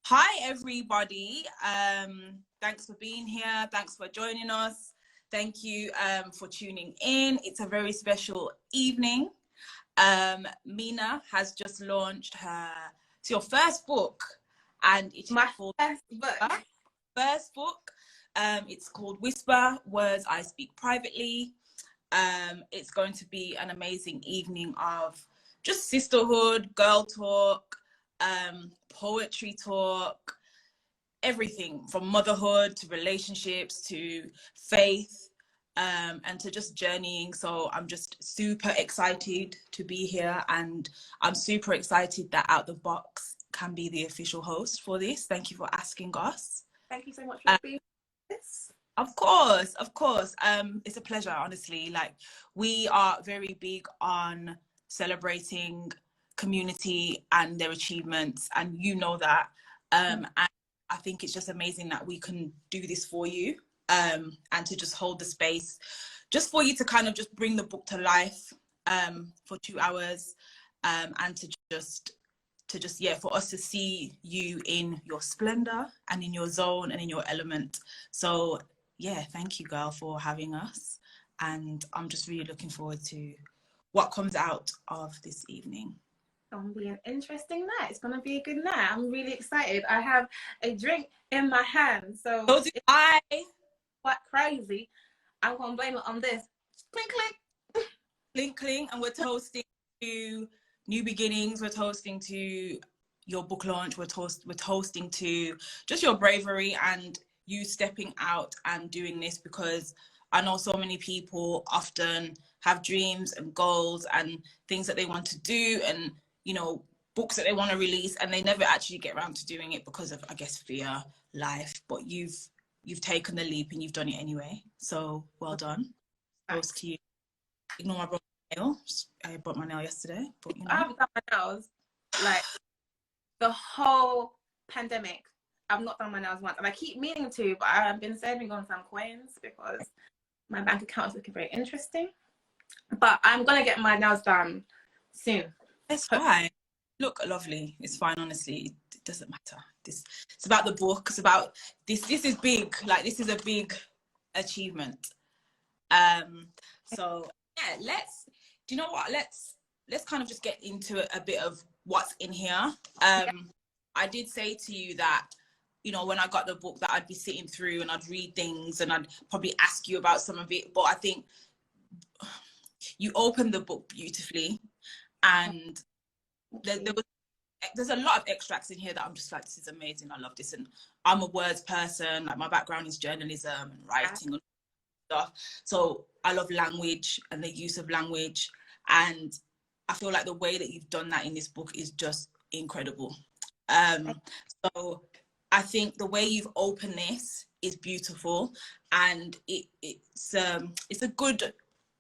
Hi, everybody. Thanks for being here. Thanks for joining us. Thank you for tuning in. It's a very special evening. Mina has just launched it's your first book, and it's my first book. It's called Whisper, Words I Speak Privately. It's going to be an amazing evening of just sisterhood, girl talk, poetry talk, everything from motherhood to relationships to faith, and to just journeying. So I'm just super excited to be here, and I'm super excited that Out the Box can be the official host for this. Thank you for asking us. Thank you so much for being with us. Of course. It's a pleasure, honestly. Like, we are very big on celebrating community and their achievements, and you know that. And I think it's just amazing that we can do this for you, and to just hold the space just for you to kind of just bring the book to life for 2 hours, and to just for us to see you in your splendor and in your zone and in your element. So yeah, thank you, girl, for having us, and I'm just really looking forward to what comes out of this evening. It's going to be an interesting night. It's going to be a good night. I'm really excited. I have a drink in my hand, so do I. Quite crazy. I'm going to blame it on this. Clink, clink. Clink, clink. And we're toasting to new beginnings. We're toasting to your book launch. We're toasting to just your bravery and you stepping out and doing this, because I know so many people often have dreams and goals and things that they want to do, and books that they want to release, and they never actually get around to doing it because of, I guess, fear, life. But you've taken the leap and you've done it anyway. So well done. Toast to you. Ignore my nail. I broke my nail yesterday, but I haven't done my nails like the whole pandemic. I've not done my nails once, and I keep meaning to, but I've been saving on some coins because my bank account is looking very interesting. But I'm gonna get my nails done soon. It's fine. Look lovely. It's fine, honestly. It doesn't matter. It's about the book. It's about this. This is big. Like, this is a big achievement. So yeah, do you know what? Let's kind of just get into a bit of what's in here. I did say to you that, when I got the book, that I'd be sitting through and I'd read things and I'd probably ask you about some of it. But I think you opened the book beautifully, and there's a lot of extracts in here that I'm just like, this is amazing. I love this. And I'm a words person. Like, my background is journalism and writing and stuff. So I love language and the use of language. And I feel like the way that you've done that in this book is just incredible. So I think the way you've opened this is beautiful, and it's a good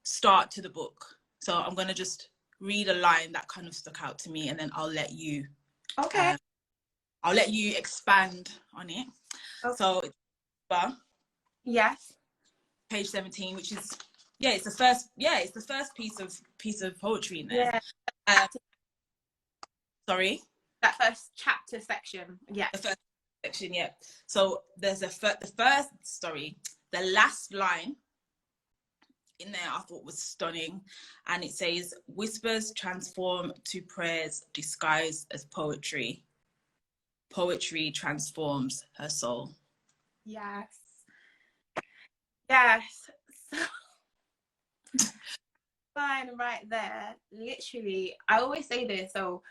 start to the book. So I'm going to just read a line that kind of stuck out to me, and then I'll let you I'll let you expand on it. Okay. So yes, page 17, which is it's the first piece of poetry in there. Sorry, that first chapter section. Yeah, the first section. Yeah, so there's the last line in there I thought was stunning, and it says, "Whispers transform to prayers disguised as poetry. Poetry transforms her soul." Yes. Fine, right there. Literally, I always say this. So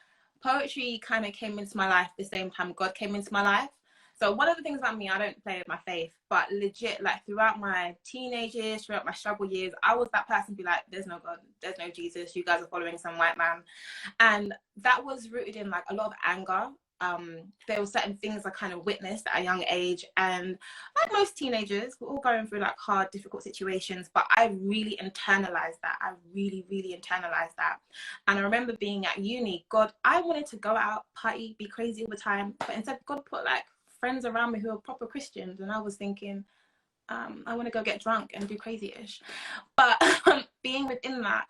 poetry kind of came into my life the same time God came into my life. So one of the things about me, I don't play with my faith, but legit, like, throughout my teenage years, throughout my struggle years, I was that person be like, there's no God, there's no Jesus, you guys are following some white man. And that was rooted in, like, a lot of anger. There were certain things I kind of witnessed at a young age, and like most teenagers, we're all going through like hard, difficult situations, but I really internalized that. I really, really internalized that. And I remember being at uni, I wanted to go out, party, be crazy all the time, but instead God put like friends around me who are proper Christians, and I was thinking, I want to go get drunk and do crazy-ish. But being within that,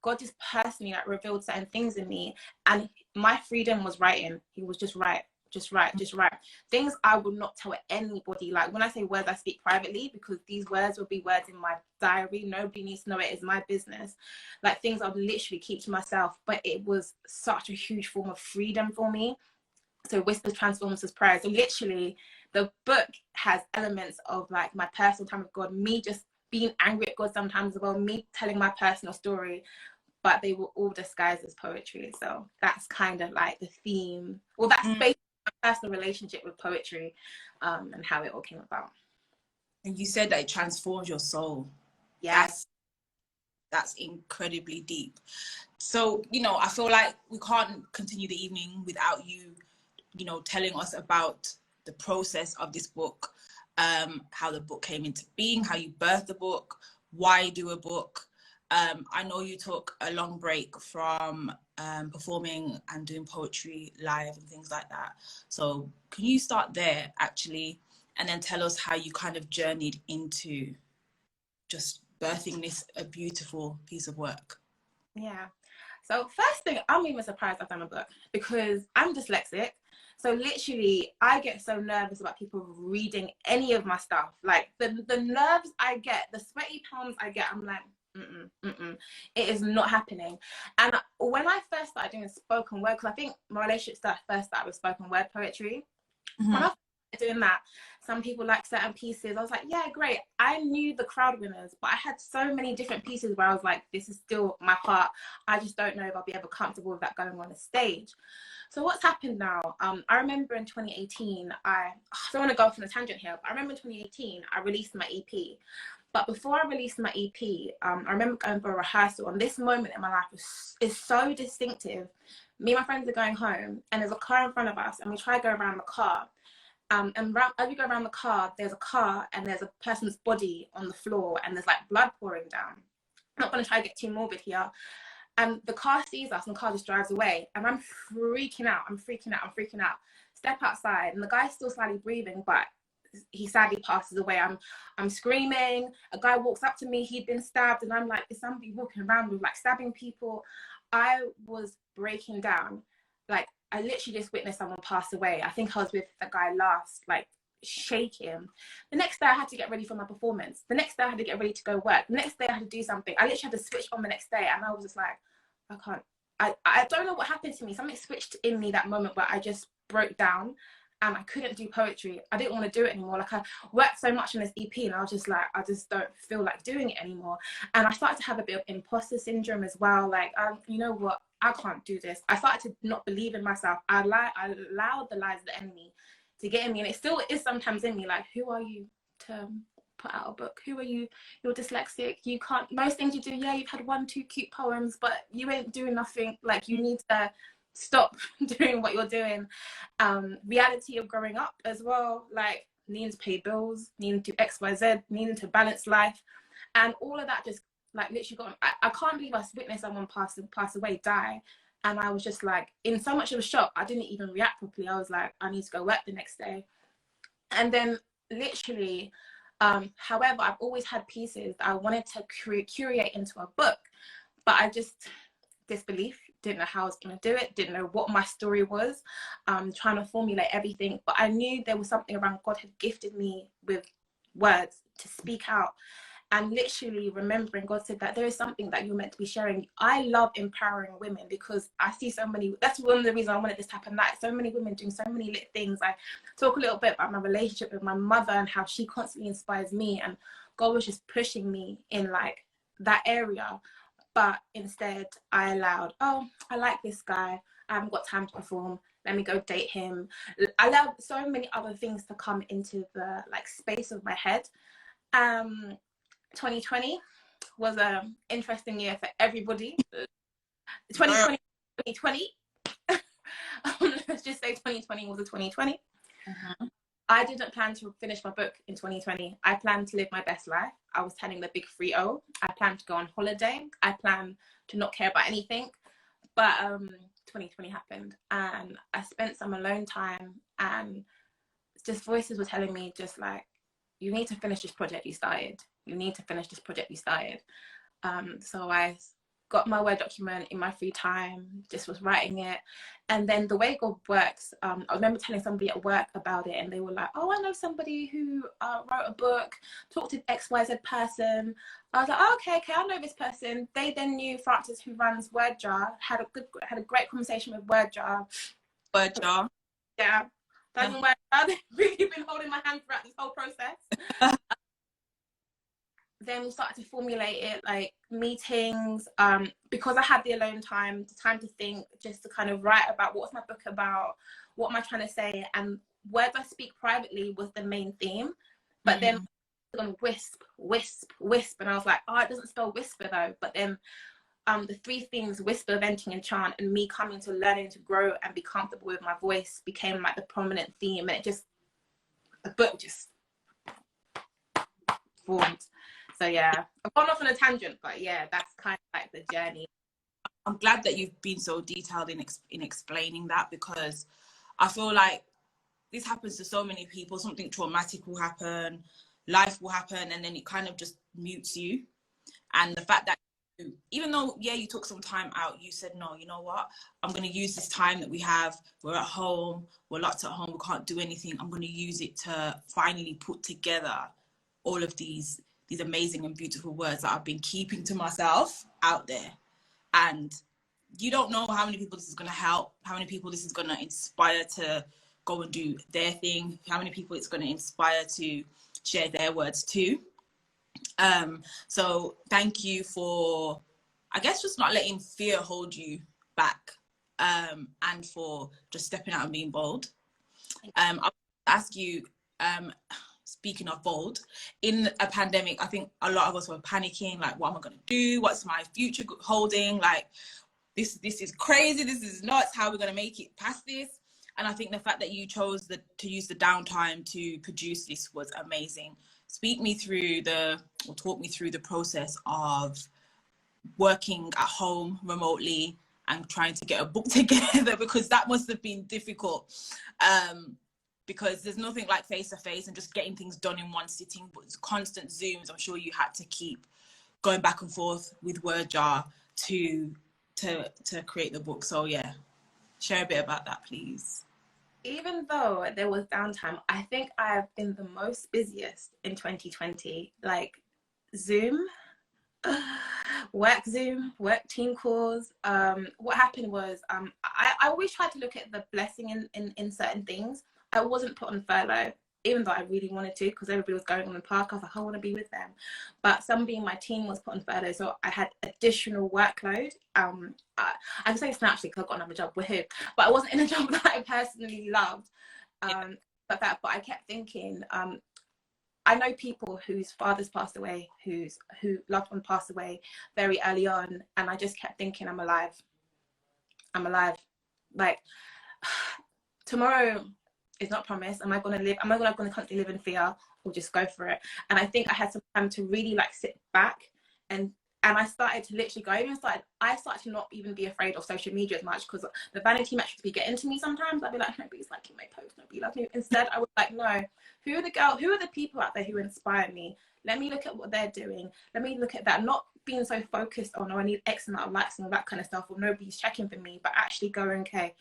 God just personally like revealed certain things in me, and my freedom was writing. He was just right. just write, just write. Things I would not tell anybody. Like when I say words, I speak privately, because these words will be words in my diary. Nobody needs to know it. It's my business. Like things I would literally keep to myself. But it was such a huge form of freedom for me. So Whispers transforms as prayer. So literally the book has elements of like my personal time with God, me just being angry at God sometimes as well, me telling my personal story, but they were all disguised as poetry. So that's kind of like the theme. Well, that's basically my personal relationship with poetry, and how it all came about. And you said that it transforms your soul. Yes. That's incredibly deep. So, you know, I feel like we can't continue the evening without you, you know, telling us about the process of this book, how the book came into being, how you birthed the book, why do a book. I know you took a long break from performing and doing poetry live and things like that. So can you start there actually, and then tell us how you kind of journeyed into just birthing this a beautiful piece of work? Yeah. So first thing, I'm even surprised I've done a book, because I'm dyslexic. So literally, I get so nervous about people reading any of my stuff. Like the nerves I get, the sweaty palms I get, I'm like, it is not happening. And when I first started doing spoken word, because I think my relationship first started with spoken word poetry. When I started doing that, some people like certain pieces. I was like, yeah, great. I knew the crowd winners, but I had so many different pieces where I was like, this is still my heart. I just don't know if I'll be ever comfortable with that going on a stage. So what's happened now? I remember in 2018, I don't want to go off on a tangent here, but I remember in 2018, I released my EP. But before I released my EP, I remember going for a rehearsal, and this moment in my life is so distinctive. Me and my friends are going home, and there's a car in front of us, and we try to go around the car. And as we go around the car, there's a car, and there's a person's body on the floor, and there's like blood pouring down. I'm not going to try to get too morbid here. And the car sees us, and the car just drives away. And I'm freaking out. I'm freaking out. Step outside, and the guy's still slightly breathing, but he sadly passes away. I'm screaming. A guy walks up to me. He'd been stabbed, and I'm like, is somebody walking around with like stabbing people? I was breaking down. Like I literally just witnessed someone pass away. I think I was with the guy last, like shaking. The next day I had to get ready for my performance. The next day I had to get ready to go work. The next day I had to do something. I literally had to switch on the next day, and I was just like, I can't. I don't know what happened to me. Something switched in me that moment where I just broke down, and I couldn't do poetry. I didn't want to do it anymore. Like I worked so much on this EP, and I was just like, I just don't feel like doing it anymore. And I started to have a bit of imposter syndrome as well. Like, you know what? I can't do this. I started to not believe in myself. I allowed the lies of the enemy to get in me, and it still is sometimes in me. Like, who are you to put out a book? Who are you? You're dyslexic. You can't. Most things you do, yeah, you've had 1-2 cute poems, but you ain't doing nothing. Like, you need to stop doing what you're doing. Reality of growing up as well, like needing to pay bills, needing to do XYZ, needing to balance life, and all of that just like literally got. I can't believe I witnessed someone pass away, die, and I was just like in so much of a shock. I didn't even react properly. I was like, I need to go work the next day, and then literally. However, I've always had pieces that I wanted to curate into a book, but I just disbelief, didn't know how I was going to do it, didn't know what my story was, trying to formulate everything. But I knew there was something around God had gifted me with words to speak out. And literally remembering God said that there is something that you're meant to be sharing. I love empowering women because I see so many, that's one of the reasons I wanted this to happen, like so many women doing so many lit things. I talk a little bit about my relationship with my mother and how she constantly inspires me, and God was just pushing me in like that area. But instead I allowed, oh, I like this guy, I haven't got time to perform, let me go date him. I allowed so many other things to come into the like space of my head. 2020 was an interesting year for everybody. 2020, 2020. Let's just say 2020 was a 2020. I didn't plan to finish my book in 2020. I planned to live my best life. I was telling the big 3-0. I planned to go on holiday. I planned to not care about anything. But 2020 happened, and I spent some alone time, and just voices were telling me just like, you need to finish this project you started. You need to finish this project you started. So I got my Word document in my free time, just was writing it. And then the way God works, I remember telling somebody at work about it, and they were like, oh, I know somebody who wrote a book, talked to XYZ person. I was like, oh, okay, I know this person. They then knew Francis, who runs WordJar, had a great conversation with WordJar. WordJar. Yeah. Doesn't work. They've really been holding my hand throughout this whole process. Then we started to formulate it, like meetings, because I had the alone time, the time to think, just to kind of write about what's my book about, what am I trying to say, and words I speak privately was the main theme. But then I was going wisp, and I was like, oh, it doesn't spell whisper though. But then the three themes, whisper, venting, and chant, and me coming to learning to grow and be comfortable with my voice became like the prominent theme, and the book just formed. So yeah, I've gone off on a tangent, but yeah, that's kind of like the journey. I'm glad that you've been so detailed in explaining that, because I feel like this happens to so many people. Something traumatic will happen, life will happen, and then it kind of just mutes you. And the fact that even though, yeah, you took some time out, you said, no, you know what? I'm going to use this time that we have. We're at home. We're locked at home. We can't do anything. I'm going to use it to finally put together all of these amazing and beautiful words that I've been keeping to myself out there. And you don't know how many people this is going to help, how many people this is going to inspire to go and do their thing, how many people it's going to inspire to share their words too. So thank you for, I guess, just not letting fear hold you back, and for just stepping out and being bold. I'll ask you, speaking of bold, in a pandemic, I think a lot of us were panicking, like, what am I going to do? What's my future holding? Like, this is crazy. This is nuts. How are we going to make it past this? And I think the fact that you chose to use the downtime to produce this was amazing. Talk me through the process of working at home remotely and trying to get a book together, because that must have been difficult. Because there's nothing like face-to-face and just getting things done in one sitting, but it's constant Zooms. I'm sure you had to keep going back and forth with WordJar to create the book. So yeah, share a bit about that, please. Even though there was downtime, I think I have been the most busiest in 2020. Like Zoom, work team calls. What happened was I always tried to look at the blessing in certain things. I wasn't put on furlough, even though I really wanted to, because everybody was going on the park. I was like, I want to be with them. But somebody in my team was put on furlough, so I had additional workload. I can say this naturally because I've got another job, woohoo. But I wasn't in a job that I personally loved. But I kept thinking, I know people whose fathers passed away, who loved one passed away very early on, and I just kept thinking, I'm alive. Like, tomorrow is not promised. Am I going to constantly live in fear, or just go for it? And I think I had some time to really like sit back, and I started to literally go. I started to not even be afraid of social media as much, because the vanity metrics be getting to me sometimes. I'd be like, nobody's liking my post, nobody loves me. Instead, I was like, no, who are the people out there who inspire me? Let me look at what they're doing. Let me look at that. Not being so focused on, oh, I need X amount of likes and all that kind of stuff, or nobody's checking for me, but actually going, okay,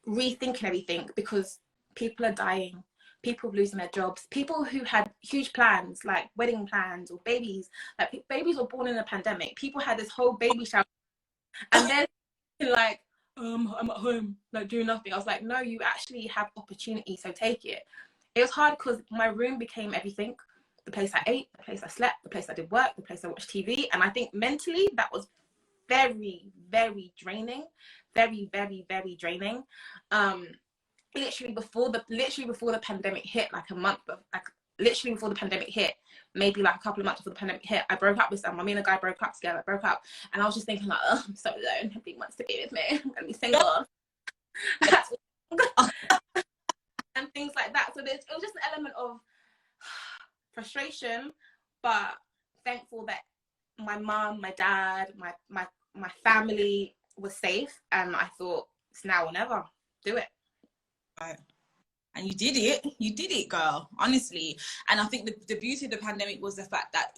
rethinking everything, because people are dying, people losing their jobs, people who had huge plans like wedding plans or babies, like babies were born in a pandemic. People had this whole baby shower, and then like I'm at home like doing nothing. I was like, no, you actually have opportunity, so take it. It was hard because my room became everything: the place I ate, the place I slept, the place I did work, the place I watched TV. And I think mentally that was very, very draining. Very, very, very draining. Literally before the pandemic hit, before the pandemic hit, maybe like a couple of months before the pandemic hit, I broke up with someone. Me and a guy broke up, and I was just thinking like, oh, I'm so alone. Nobody wants to be with me. I'm gonna be single. And things like that. So it was just an element of frustration, but thankful that my mom, my dad, my family was safe, and I thought, it's now or never. Do it. Right. And you did it, girl, honestly. And I think the beauty of the pandemic was the fact that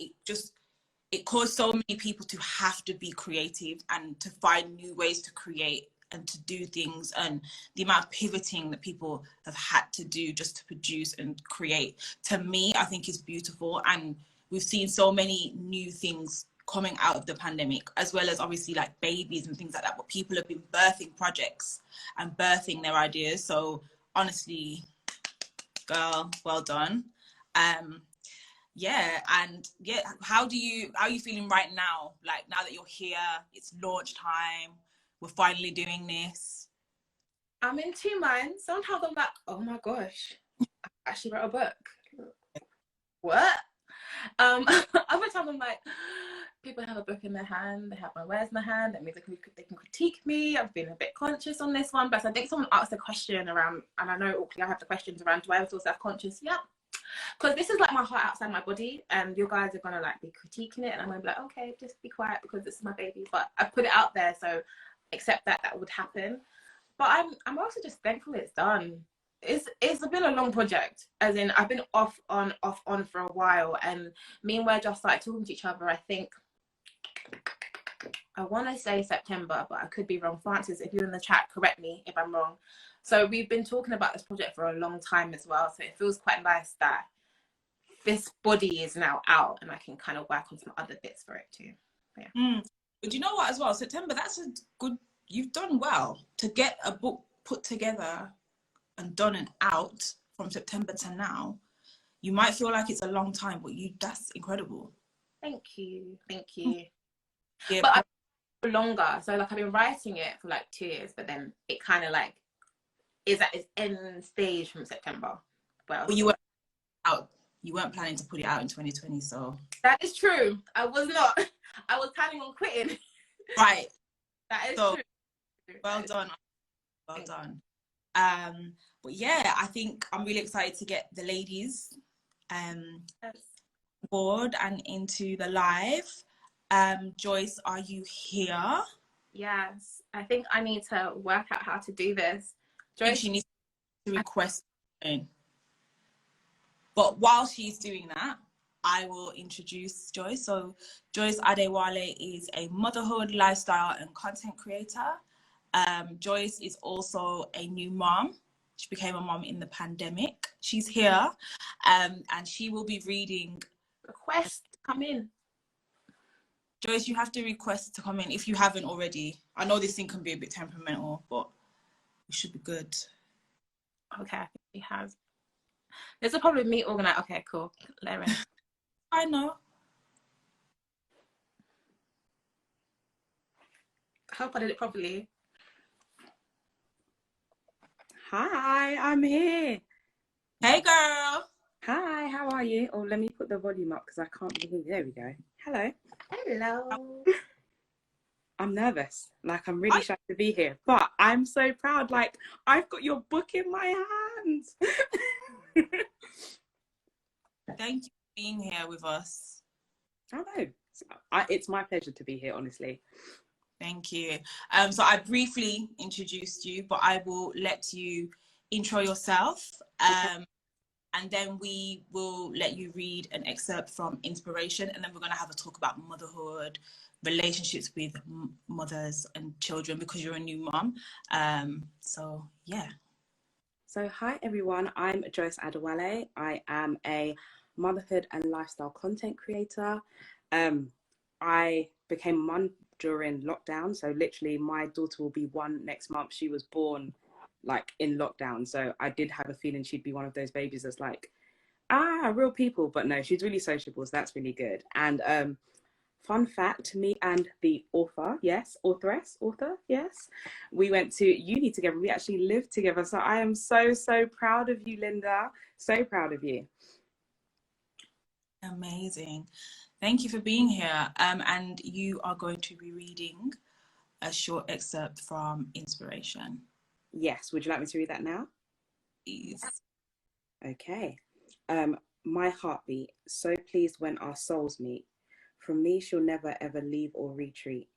it caused so many people to have to be creative and to find new ways to create and to do things, and the amount of pivoting that people have had to do just to produce and create, to me, I think is beautiful. And we've seen so many new things coming out of the pandemic, as well as obviously like babies and things like that, but people have been birthing projects and birthing their ideas. So honestly, girl, well done. Yeah, and yeah, how are you feeling right now? Like, now that you're here, it's launch time, we're finally doing this. I'm in two minds. Sometimes I'm like, oh my gosh, I actually wrote a book. What? Other times I'm like, people have a book in their hand, they have my words in their hand, that means they can critique me. I've been a bit conscious on this one, but I think someone asked a question around, and I know I have the questions around, do I ever feel self-conscious? Yeah. Because this is like my heart outside my body, and you guys are gonna like be critiquing it, and I'm gonna be like, okay, just be quiet because this is my baby. But I put it out there, so accept that would happen. But I'm also just thankful it's done. It's been a long project, as in I've been off on for a while, and me and we're just started talking to each other. I think I want to say September, but I could be wrong. Francis, if you're in the chat, correct me if I'm wrong. So we've been talking about this project for a long time as well. So it feels quite nice that this body is now out and I can kind of work on some other bits for it too. Yeah. But you know what, as well, September, that's a good, you've done well to get a book put together and done and out from September to now. You might feel like it's a long time, but that's incredible. Thank you. Yeah, but I longer, so like I've been writing it for like 2 years, but then it kind of like is at its end stage from September. Well, you weren't planning to put it out in 2020, so that is true. I was not. I was planning on quitting. Right. That is true. Well done. Well done. But yeah, I think I'm really excited to get the ladies board and into the live. Joyce, are you here? Yes, I think I need to work out how to do this. Joyce, she needs to request in. But while she's doing that, I will introduce Joyce. So Joyce Adewale is a motherhood, lifestyle and content creator. Joyce is also a new mom. She became a mom in the pandemic. She's here, and she will be reading. Request to come in. Joyce, you have to request to come in if you haven't already. I know this thing can be a bit temperamental, but we should be good. Okay, I think we have. There's a problem with me organizing. Okay, cool. Let her in. I know. I hope I did it properly. Hi, I'm here. Hey, girl. Hi, how are you? Oh, let me put the volume up because I can't believe. There we go. Hello. Hello. I'm nervous. Like, I'm really shy to be here, but I'm so proud. Like, I've got your book in my hands. Thank you for being here with us. I know. It's my pleasure to be here, honestly. Thank you. So I briefly introduced you, but I will let you intro yourself. And then we will let you read an excerpt from Inspiration. And then we're going to have a talk about motherhood, relationships with mothers and children, because you're a new mom. So, yeah. So, hi, everyone. I'm Joyce Adewale. I am a motherhood and lifestyle content creator. I became a mum during lockdown. So literally my daughter will be 1 next month. She was born like in lockdown. So I did have a feeling she'd be one of those babies that's like, real people. But no, she's really sociable. So that's really good. And fun fact, me and the author, we went to uni together. We actually lived together. So I am so, so proud of you, Linda. So proud of you. Amazing. Thank you for being here. And you are going to be reading a short excerpt from Inspiration. Yes. Would you like me to read that now? Please. Okay. My heartbeat, so pleased when our souls meet. From me she'll never ever leave or retreat.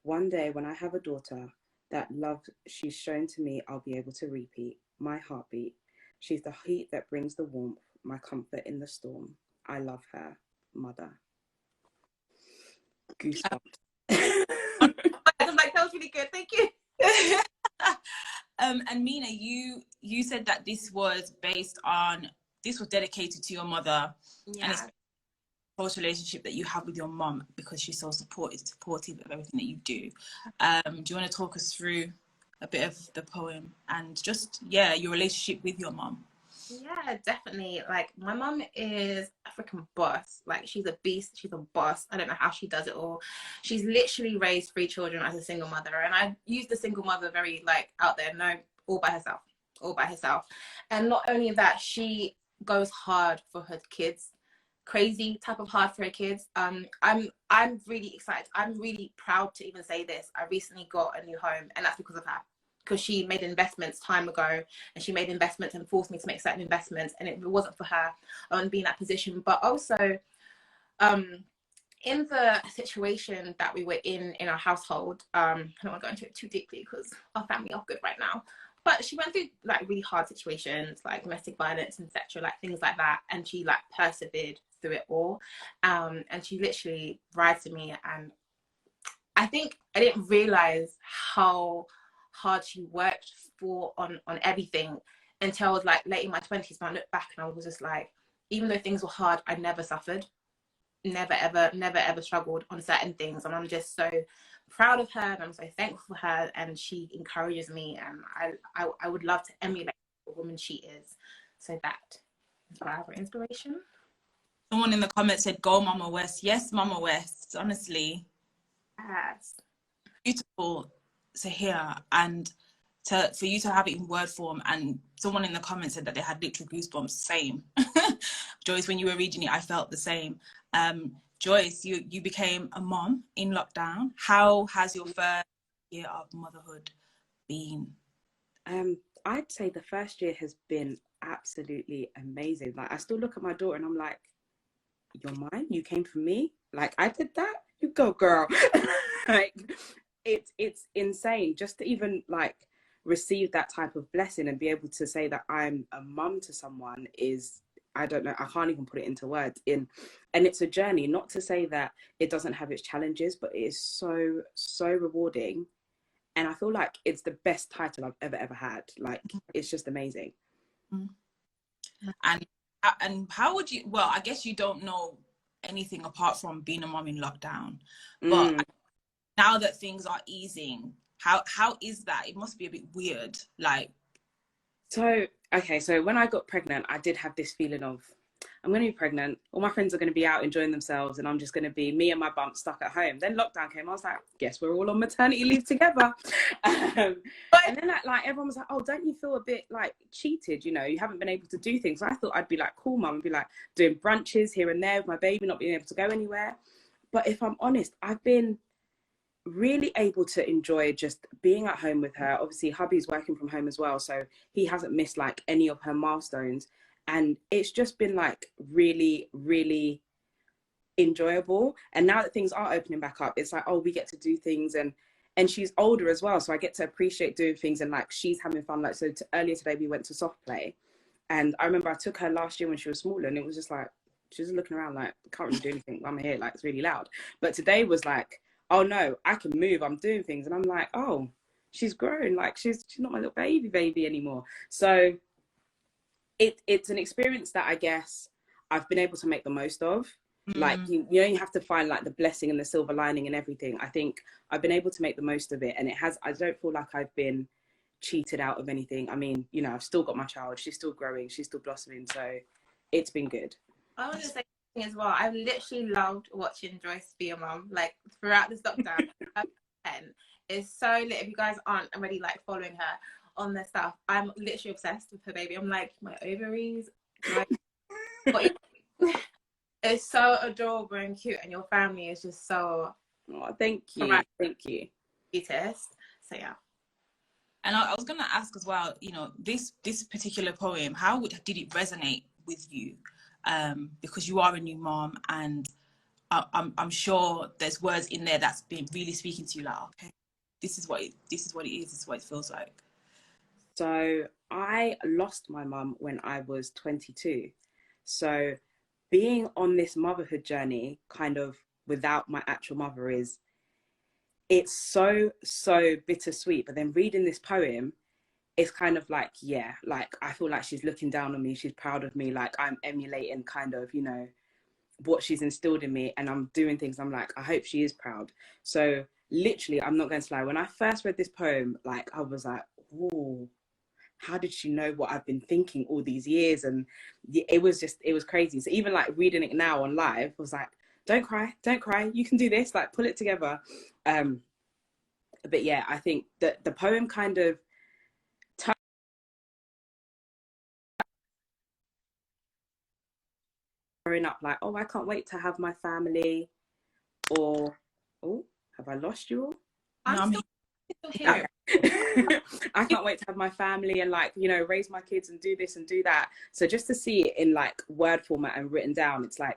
One day when I have a daughter, that love she's shown to me I'll be able to repeat. My heartbeat, she's the heat that brings the warmth, my comfort in the storm. I love her, mother. Goosebumps. I'm like, that was really good. Thank you. And Mina, you said that this was dedicated to your mother, Yeah. and it's a close relationship that you have with your mom because she's so supportive of everything that you do. Do you want to talk us through a bit of the poem and just your relationship with your mom? Yeah, definitely. Like, my mom is a freaking boss. Like, she's a beast. She's a boss. I don't know how she does it all. She's literally raised 3 children as a single mother. And I use the single mother very, like, out there. No, all by herself. All by herself. And not only that, she goes hard for her kids. Crazy type of hard for her kids. I'm really excited. I'm really proud to even say this. I recently got a new home, and that's because of her. Because she made investments time ago, and she made investments and forced me to make certain investments, and it wasn't for her, I wouldn't be in that position. But also, in the situation that we were in our household, I don't want to go into it too deeply because our family are good right now, but she went through like really hard situations like domestic violence and sexual, like things like that, and she like persevered through it all. And she literally writes to me, and I think I didn't realize how hard she worked on everything until I was like late in my 20s. And I look back and I was just like, even though things were hard, I never suffered, never ever struggled on certain things. And I'm just so proud of her, and I'm so thankful for her, and she encourages me, and I would love to emulate the woman she is. So that is what I have for inspiration. Someone in the comments said, "Go Mama West." Yes, Mama West. Honestly, Yes. beautiful to hear, and for you to have it in word form. And someone in the comments said that they had literal goosebumps. Same. Joyce, when you were reading it, I felt the same. Joyce, you became a mom in lockdown. How has your first year of motherhood been? I'd say the first year has been absolutely amazing. Like, I still look at my daughter and I'm like, you're mine? You came for me? Like, I did that? You go, girl. Like, it's insane just to even like receive that type of blessing and be able to say that I'm a mum to someone is, I don't know, I can't even put it into words. And it's a journey. Not to say that it doesn't have its challenges, but it is so rewarding. And I feel like it's the best title I've ever had. Like, it's just amazing. And how would you, well, I guess you don't know anything apart from being a mom in lockdown, but now that things are easing, how is that? It must be a bit weird. Like, so when I got pregnant, I did have this feeling of, I'm going to be pregnant, all my friends are going to be out enjoying themselves, and I'm just going to be me and my bump stuck at home. Then lockdown came, I was like, guess we're all on maternity leave together. And then like everyone was like, oh, don't you feel a bit like cheated, you know, you haven't been able to do things. So I thought I'd be like, cool mum, and be like doing brunches here and there with my baby, not being able to go anywhere. But if I'm honest, I've been really able to enjoy just being at home with her. Obviously hubby's working from home as well, so he hasn't missed like any of her milestones, and it's just been like really enjoyable. And now that things are opening back up, it's like, oh, we get to do things, and she's older as well, so I get to appreciate doing things, and like she's having fun. Like, so earlier today we went to soft play, and I remember I took her last year when she was smaller, and it was just like she was looking around like, can't really do anything, I'm here, like it's really loud. But today was like, oh no, I can move, I'm doing things. And I'm like, oh, she's grown, like she's not my little baby anymore. So it's an experience that I guess I've been able to make the most of. Like, you know, you have to find like the blessing and the silver lining and everything. I think I've been able to make the most of it, and I don't feel like I've been cheated out of anything. I mean, you know, I've still got my child, she's still growing, she's still blossoming, so it's been good. I want to say as well, I've literally loved watching Joyce be a mum, like throughout this lockdown. It's so lit. If you guys aren't already like following her on their stuff, I'm literally obsessed with her baby. I'm like, my ovaries, it's so adorable and cute, and your family is just so, oh, thank you. Cutest. So yeah. And I was gonna ask as well, you know, this particular poem, how did it resonate with you? Because you are a new mom, and I'm sure there's words in there that's been really speaking to you, like, okay, this is what it is, this is what it feels like. So I lost my mum when I was 22. So being on this motherhood journey kind of without my actual mother is, it's so, so bittersweet. But then reading this poem, it's kind of like, yeah, like I feel like she's looking down on me, she's proud of me, like I'm emulating kind of, you know, what she's instilled in me, and I'm doing things, I'm like, I hope she is proud. So literally, I'm not going to lie, when I first read this poem, like I was like, oh, how did she know what I've been thinking all these years? And it was crazy. So even like reading it now on live, I was like, don't cry, you can do this, like pull it together. But yeah, I think that the poem kind of growing up like, oh, I can't wait to have my family, or oh, have I lost you all? I'm still here. I can't wait to have my family and, like, you know, raise my kids and do this and do that. So just to see it in like word format and written down, it's like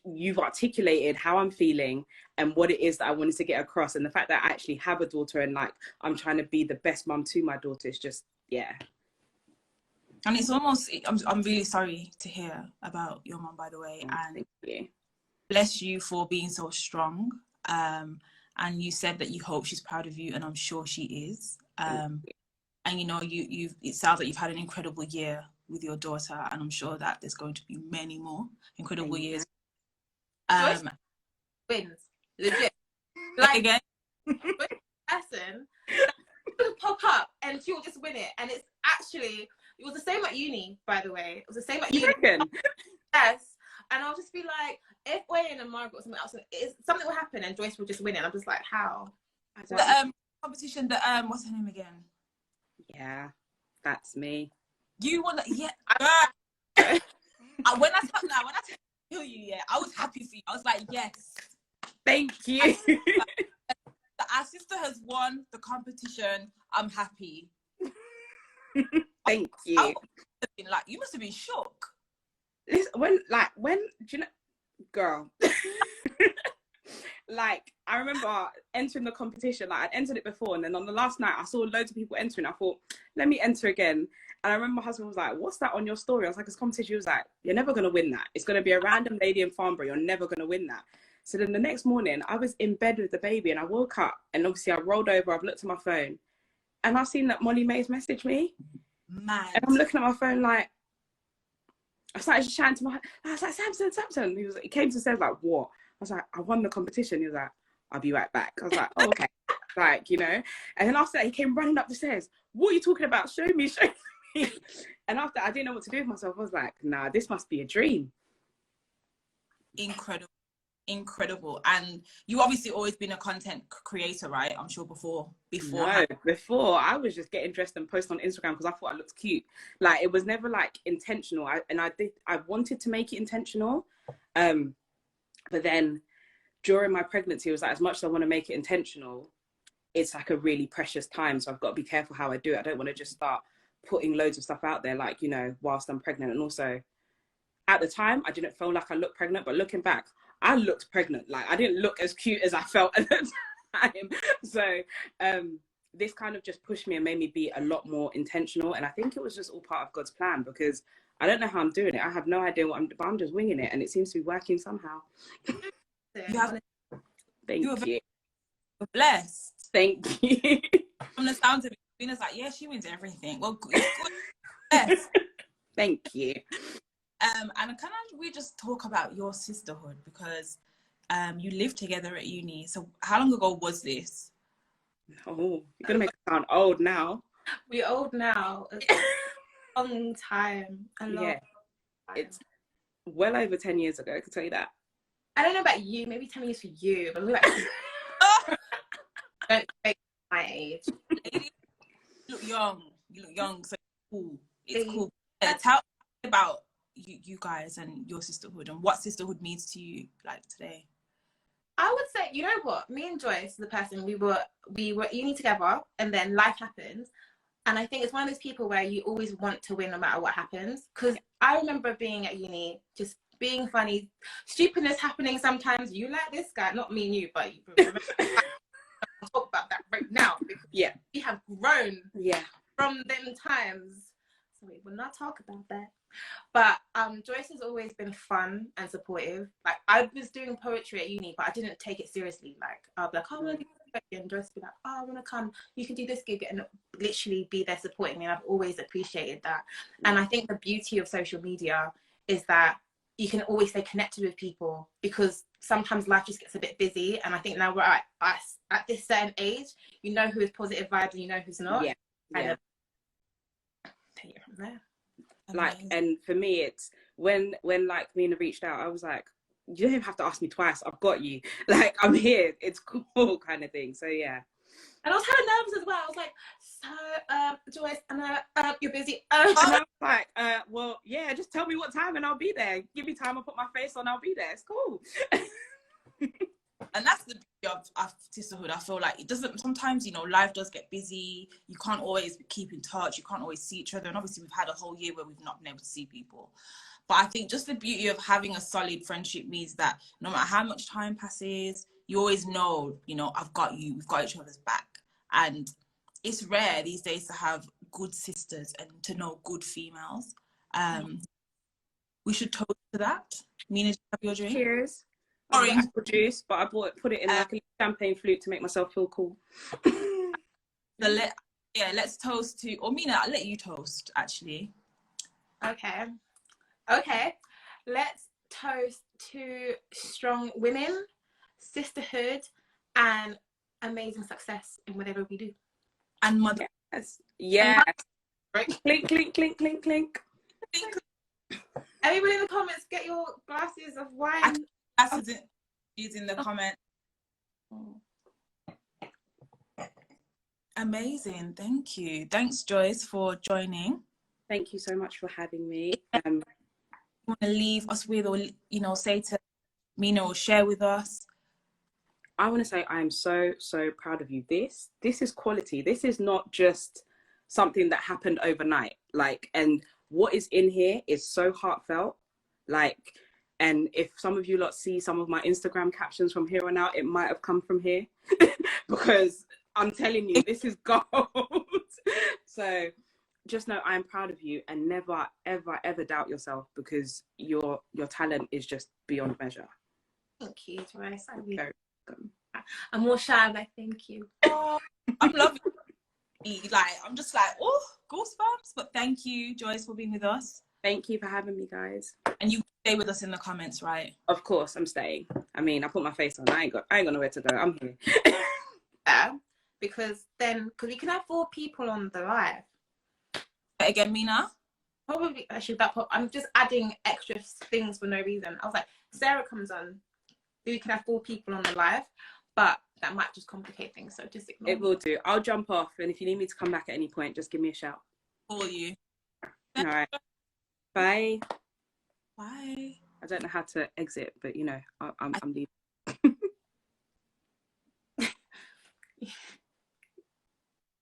you've articulated how I'm feeling and what it is that I wanted to get across, and the fact that I actually have a daughter and like I'm trying to be the best mum to my daughter is just, yeah. And it's almost, I'm really sorry to hear about your mum, by the way. Oh, and thank you. Bless you for being so strong. And you said that you hope she's proud of you, and I'm sure she is. And you know, it sounds like you've had an incredible year with your daughter, and I'm sure that there's going to be many more incredible years. Wins, legit. Like again, person will pop up and she'll just win it, and it's actually, it was the same at uni, by the way. It was the same at uni. Yes. And I'll just be like, if Wayne and Margaret or something else, something will happen and Joyce will just win it. And I'm just like, how? The competition, what's her name again? Yeah, that's me. You want to, yeah. when I tell you, yeah, I was happy for you. I was like, yes. Thank you. Our sister has won the competition. I'm happy. Thank you. Like, you must have been shocked. When do you know, girl? Like, I remember entering the competition. Like, I'd entered it before, and then on the last night, I saw loads of people entering. I thought, let me enter again. And I remember my husband was like, "What's that on your story?" I was like, "It's a competition." He was like, "You're never gonna win that. It's gonna be a random lady in Farnborough. You're never gonna win that." So then the next morning, I was in bed with the baby, and I woke up, and obviously I rolled over. I've looked at my phone, and I've seen that Molly May's messaged me. Mad. And I'm looking at my phone like, I started just shouting to my, I was like, Samson. He came to say, like, what? I was like, I won the competition. He was like, I'll be right back. I was like, oh, okay. Like, you know. And then after that, he came running up the stairs. What are you talking about? Show me. And after, I didn't know what to do with myself. I was like, nah, this must be a dream. Incredible. And you obviously always been a content creator, right? I'm sure before I was just getting dressed and post on Instagram because I thought I looked cute. Like, it was never like intentional. I wanted to make it intentional, but then during my pregnancy, it was like, as much as I want to make it intentional, it's like a really precious time, so I've got to be careful how I do it. I don't want to just start putting loads of stuff out there, like, you know, whilst I'm pregnant. And also at the time I didn't feel like I looked pregnant, but looking back, I looked pregnant. Like, I didn't look as cute as I felt at the time. So this kind of just pushed me and made me be a lot more intentional. And I think it was just all part of God's plan, because I don't know how I'm doing it. I have no idea but I'm just winging it, and it seems to be working somehow. Thank you. You're blessed. Thank you. From the sounds of it, Venus like, yeah, she wins everything. Well, it's good. Yes. Thank you. And we just talk about your sisterhood, because you lived together at uni. So how long ago was this? Oh, you're gonna make it sound old now. We're old now. It's a long time. Yeah, it's well over 10 years ago, I can tell you that. I don't know about you, maybe 10 years for you, but like, don't make my age. You look young, so it's cool. It's cool. Tell me about you guys and your sisterhood, and what sisterhood means to you, like, today. I would say, you know what, me and Joyce, the person, we were at uni together, and then life happens, and I think it's one of those people where you always want to win no matter what happens. Because I remember being at uni, just being funny, stupidness happening sometimes. You like this guy, not me and you, but you remember. I'll talk about that right now, because we have grown from them times. So we will not talk about that. But Joyce has always been fun and supportive. Like, I was doing poetry at uni, but I didn't take it seriously. Like, I'll be like, oh, I want to do poetry, and Joyce would be like, oh, I want to come. You can do this gig, and literally be there supporting me. And I've always appreciated that. And I think the beauty of social media is that you can always stay connected with people, because sometimes life just gets a bit busy. And I think now we're at this certain age, you know who is positive vibes and you know who's not. Yeah. Kind of take it from there. Like, and for me, it's when like Mina reached out, I was like, you don't even have to ask me twice. I've got you. Like, I'm here. It's cool, kind of thing. So yeah. And I was kind of nervous as well. I was like, so Joyce, you're busy. And I was like, well, yeah, just tell me what time and I'll be there. Give me time, I'll put my face on, I'll be there. It's cool. And that's the beauty of Sisterhood. I feel like it doesn't, sometimes, you know, life does get busy. You can't always keep in touch. You can't always see each other. And obviously we've had a whole year where we've not been able to see people. But I think just the beauty of having a solid friendship means that no matter how much time passes, you always know, you know, I've got you, we've got each other's back. And it's rare these days to have good sisters and to know good females. We should toast to that. Mina, do you have your drink? Cheers. Sorry, apple juice, but I put it in like a champagne flute to make myself feel cool. So let's toast to, or Mina, I'll let you toast actually. Okay. Let's toast to strong women, sisterhood, and amazing success in whatever we do. And mother. Yes. Clink, clink, clink, clink, clink. Everybody in the comments, get your glasses of wine. Glasses in the comments. Amazing. Thank you. Thanks, Joyce, for joining. Thank you so much for having me. You want to leave us with, or, you know, say to Mina or share with us? I want to say I am so proud of you. This is quality. This is not just something that happened overnight. Like, and what is in here is so heartfelt. Like, and if some of you lot see some of my Instagram captions from here on out, it might have come from here because I'm telling you, this is gold. So just know I'm proud of you, and never, ever, ever doubt yourself, because your talent is just beyond measure. Thank you, Joyce. I'm more shy, but thank you. Oh, I'm loving it. Like, I'm just like, oh, goosebumps. But thank you, Joyce, for being with us. Thank you for having me, guys. And you stay with us in the comments, right? Of course, I'm staying. I mean, I put my face on. I ain't got nowhere to go. I'm here. Yeah, because we can have 4 people on the live. Again, Mina? Probably, actually, I'm just adding extra things for no reason. I was like, Sarah comes on, we can have 4 people on the live, but that might just complicate things, so just ignore it. Will do. I'll jump off, and if you need me to come back at any point, just give me a shout. Call you. All right. Bye. Bye. I don't know how to exit, but you know, I'm leaving.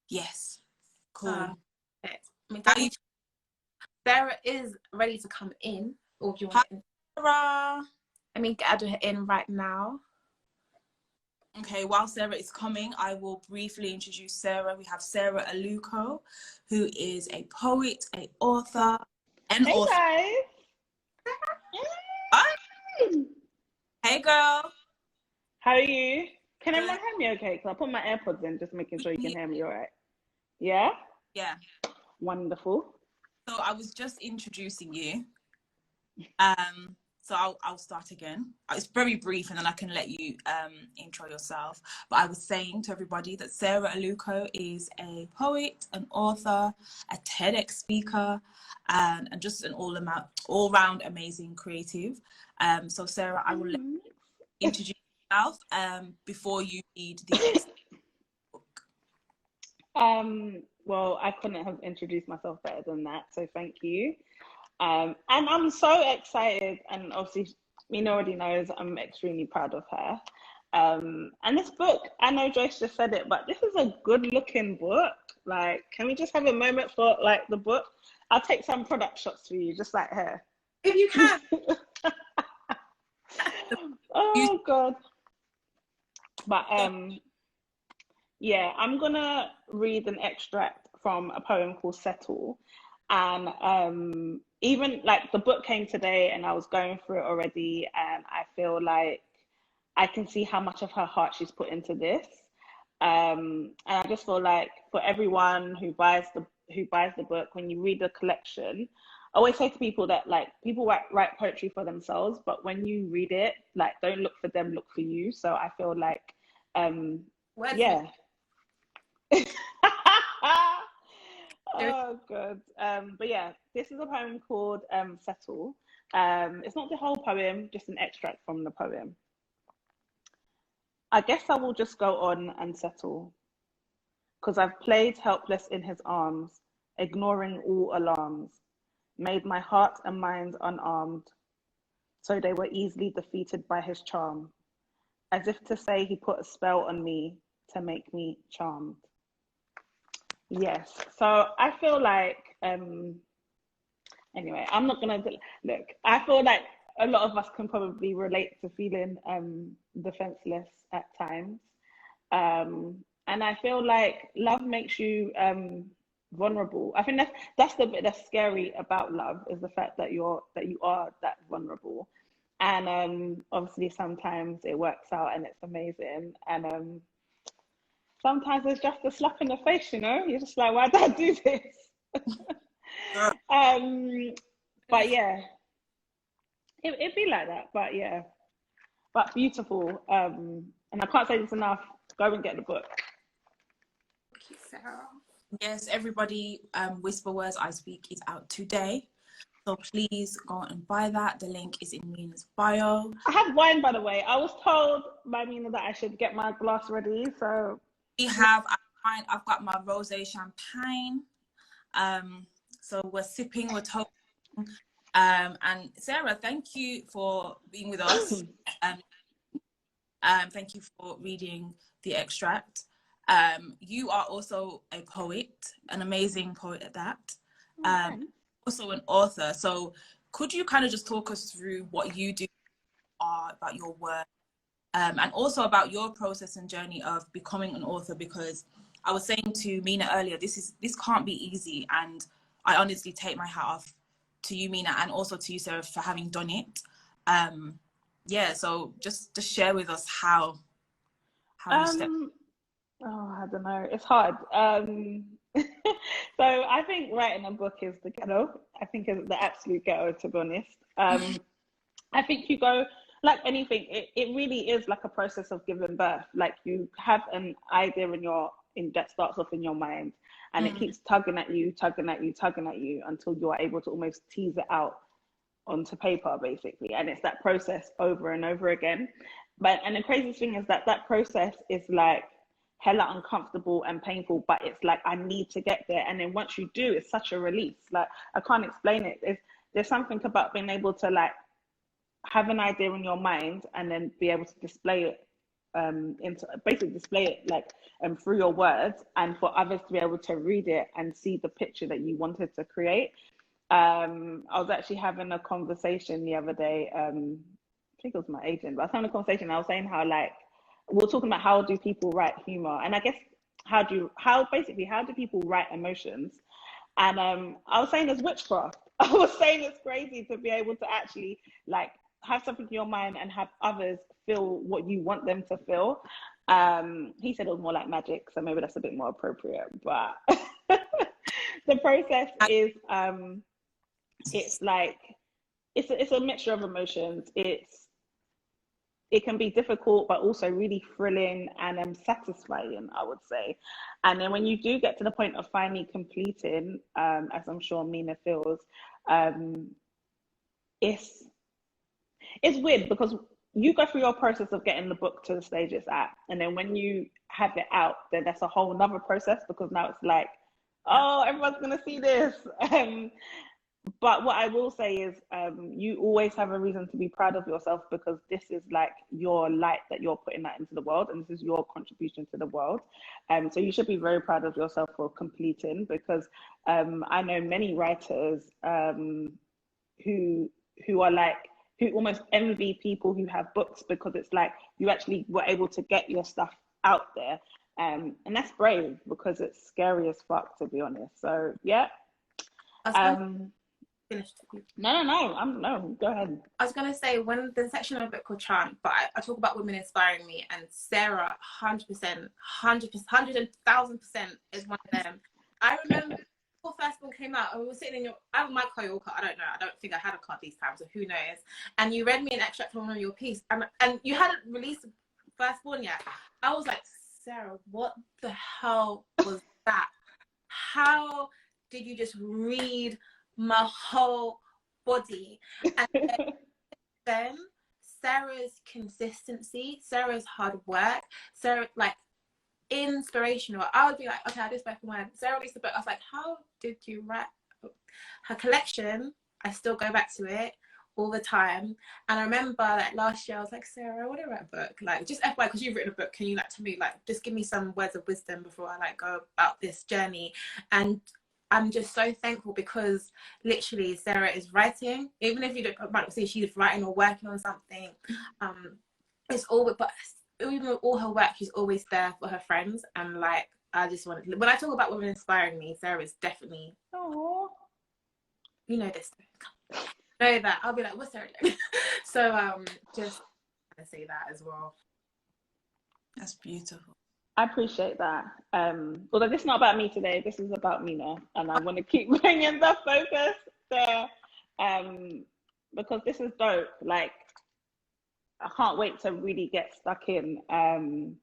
Yes. Cool. Sarah is ready to come in. Or do you want Sarah? I mean, add her in right now. Okay, while Sarah is coming, I will briefly introduce Sarah. We have Sarah Aluko, who is a poet, an author, and hey guys. Hi. Hey girl. How are you? Can everyone hear me okay? Because I put my AirPods in, just making sure you can hear me all right. Yeah? Yeah. Wonderful. So I was just introducing you. So I'll start again. It's very brief, and then I can let you intro yourself. But I was saying to everybody that Sarah Aluko is a poet, an author, a TEDx speaker, and just an all-round amazing creative. So Sarah, I will let you introduce yourself before you read the next book. Well, I couldn't have introduced myself better than that, so thank you. And I'm so excited, and obviously Mina already knows I'm extremely proud of her. And this book, I know Joyce just said it, but this is a good looking book. Like, can we just have a moment for like the book? I'll take some product shots for you, just like her. If you can. Oh God. But yeah, I'm gonna read an extract from a poem called Settle. And even like the book came today and I was going through it already, and I feel like I can see how much of her heart she's put into this. And I just feel like for everyone who buys the book, when you read the collection, I always say to people that like people write poetry for themselves, but when you read it, like don't look for them, look for you. So I feel like yeah. Oh good. But yeah, this is a poem called Settle. It's not the whole poem, just an extract from the poem. I guess I will just go on and settle, 'cause I've played helpless in his arms, ignoring all alarms, made my heart and mind unarmed, so they were easily defeated by his charm, as if to say he put a spell on me to make me charmed. Yes, so I feel like, anyway, I'm not gonna look. I feel like a lot of us can probably relate to feeling defenseless at times, and I feel like love makes you vulnerable. I think that's the bit that's scary about love, is the fact that you are that vulnerable, and obviously sometimes it works out and it's amazing, and sometimes it's just a slap in the face, you know? You're just like, why did I do this? But yeah, it'd be like that, but yeah, but beautiful. And I can't say this enough, go and get the book. Thank you, Sarah. Yes, everybody, Whisper Words I Speak is out today. So please go and buy that. The link is in Mina's bio. I have wine, by the way. I was told by Mina that I should get my glass ready, so. I've got my rosé champagne. So we're sipping, we're talking. And Sarah, thank you for being with us. Thank you for reading the extract. You are also a poet, an amazing poet at that. Also an author. So could you kind of just talk us through what you do, about your work, and also about your process and journey of becoming an author? Because I was saying to Mina earlier, this can't be easy, and I honestly take my hat off to you, Mina, and also to you, Sarah, for having done it. Yeah, so just share with us how you step. Oh, I don't know. It's hard. So I think writing a book is the ghetto. I think it's the absolute ghetto, to be honest. I think you go, like anything, it really is like a process of giving birth. Like you have an idea that starts off in your mind, and it keeps tugging at you until you're able to almost tease it out onto paper, basically. And it's that process over and over again. And the craziest thing is that process is like hella uncomfortable and painful, but it's like, I need to get there. And then once you do, it's such a release. Like, I can't explain it. There's something about being able to like have an idea in your mind and then be able to display it through your words, and for others to be able to read it and see the picture that you wanted to create. I was actually having a conversation the other day, I think it was my agent, but I was having a conversation, I was saying how, like, we were talking about how do people write humor, and I guess how do people write emotions? And I was saying it's witchcraft. I was saying it's crazy to be able to actually like have something in your mind and have others feel what you want them to feel. He said it was more like magic, so maybe that's a bit more appropriate. But the process is it's like it's a mixture of emotions. It can be difficult, but also really thrilling and satisfying, I would say. And then when you do get to the point of finally completing, as I'm sure Mina feels, it's weird because you go through your process of getting the book to the stage it's at, and then when you have it out, then that's a whole nother process, because now it's like, oh, everyone's gonna see this. But what I will say is, you always have a reason to be proud of yourself, because this is like your light that you're putting out into the world, and this is your contribution to the world. So you should be very proud of yourself for completing, because I know many writers who are like, who almost envy people who have books, because it's like you actually were able to get your stuff out there. And that's brave, because it's scary as fuck, to be honest. So yeah. Finished. No, go ahead. I was going to say, when there's a section of a book called Chant, but I talk about women inspiring me, and Sarah, 100%, 100,000% is one of them. I remember before first one came out, and we were sitting in I have my car, your car, I don't know, I don't think I had a car these times, so who knows, and you read me an extract from one of your pieces, and you hadn't released Firstborn yet. I was like, Sarah, what the hell was that? How did you just read my whole body? And then Sarah's consistency, Sarah's hard work, Sarah, like, inspirational. I would be like, okay, I just back from when Sarah released the book. I was like, how did you write her collection? I still go back to it all the time. And I remember like last year I was like, Sarah, I want to write a book, like, just FYI, because you've written a book, can you, like, to me, like, just give me some words of wisdom before I like go about this journey? And I'm just so thankful, because literally Sarah is writing, even if you don't might see she's writing or working on something, it's all, but even with all her work, she's always there for her friends. And like, I just want to, when I talk about women inspiring me, Sarah is definitely, oh, you know this, know that. I'll be like, what's Sarah doing? So just to say that as well. That's beautiful. I appreciate that. Although this is not about me today, this is about Mina, and I want to keep bringing the focus there, because this is dope. Like, I can't wait to really get stuck in. And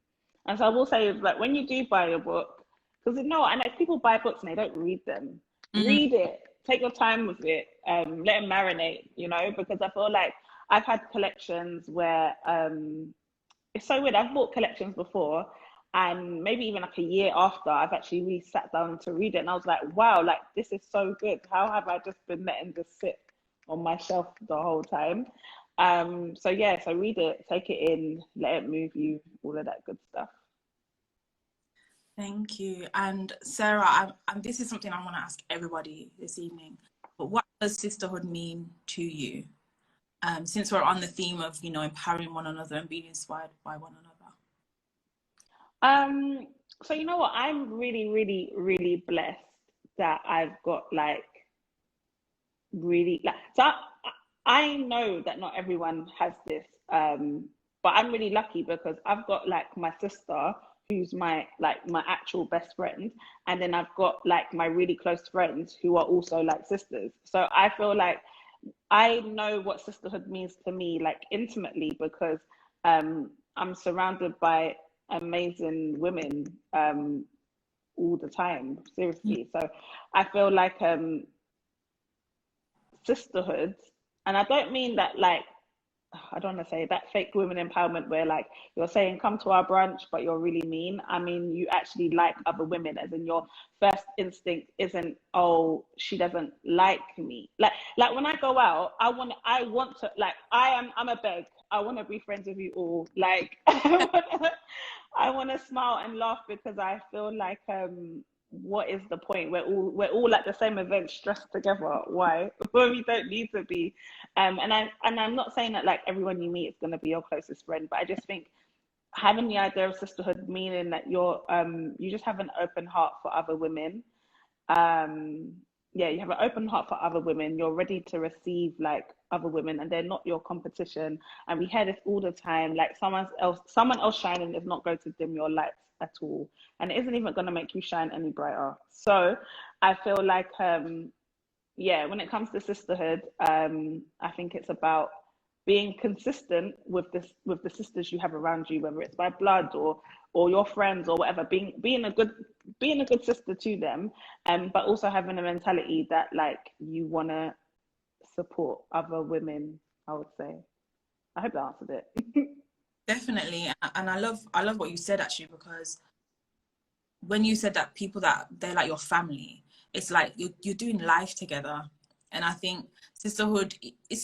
so I will say, like, when you do buy a book, because I know people buy books and they don't read them. Mm-hmm. Read it. Take your time with it. Let it marinate, you know, because I feel like I've had collections where it's so weird. I've bought collections before, and maybe even like a year after, I've actually really sat down to read it, and I was like, wow, like, this is so good. How have I just been letting this sit on my shelf the whole time? So read it, take it in, let it move you, all of that good stuff. Thank you. And Sarah, this is something I want to ask everybody this evening, but what does sisterhood mean to you? Since we're on the theme of, you know, empowering one another and being inspired by one another. So you know what, I'm really, really, really blessed that I've got like really, like, so I know that not everyone has this, but I'm really lucky because I've got like my sister who's my actual best friend, and then I've got like my really close friends who are also like sisters. So I feel like I know what sisterhood means to me, like, intimately, because I'm surrounded by amazing women all the time, seriously. So I feel like sisterhood, and I don't mean that like, I don't want to say that fake women empowerment where like you're saying come to our brunch but you're really mean. I mean, you actually like other women, as in your first instinct isn't, oh, she doesn't like me. Like when I go out, I want to, like, I'm a beg, I want to be friends with you all. Like I want to smile and laugh, because I feel like what is the point? We're all at the same event, stressed together. Why? Well, we don't need to be. And I'm not saying that like everyone you meet is going to be your closest friend, but I just think having the idea of sisterhood, meaning that you just have an open heart for other women. You have an open heart for other women. You're ready to receive like other women, and they're not your competition. And we hear this all the time. Like someone else shining is not going to dim your lights at all, and it isn't even going to make you shine any brighter. So I feel like when it comes to sisterhood, I think it's about being consistent with the sisters you have around you, whether it's by blood or your friends or whatever, being a good sister to them, but also having a mentality that like you want to support other women, I would say. I hope that answered it. Definitely. And I love what you said, actually, because when you said that people that they're like your family, it's like you're doing life together. And I think sisterhood is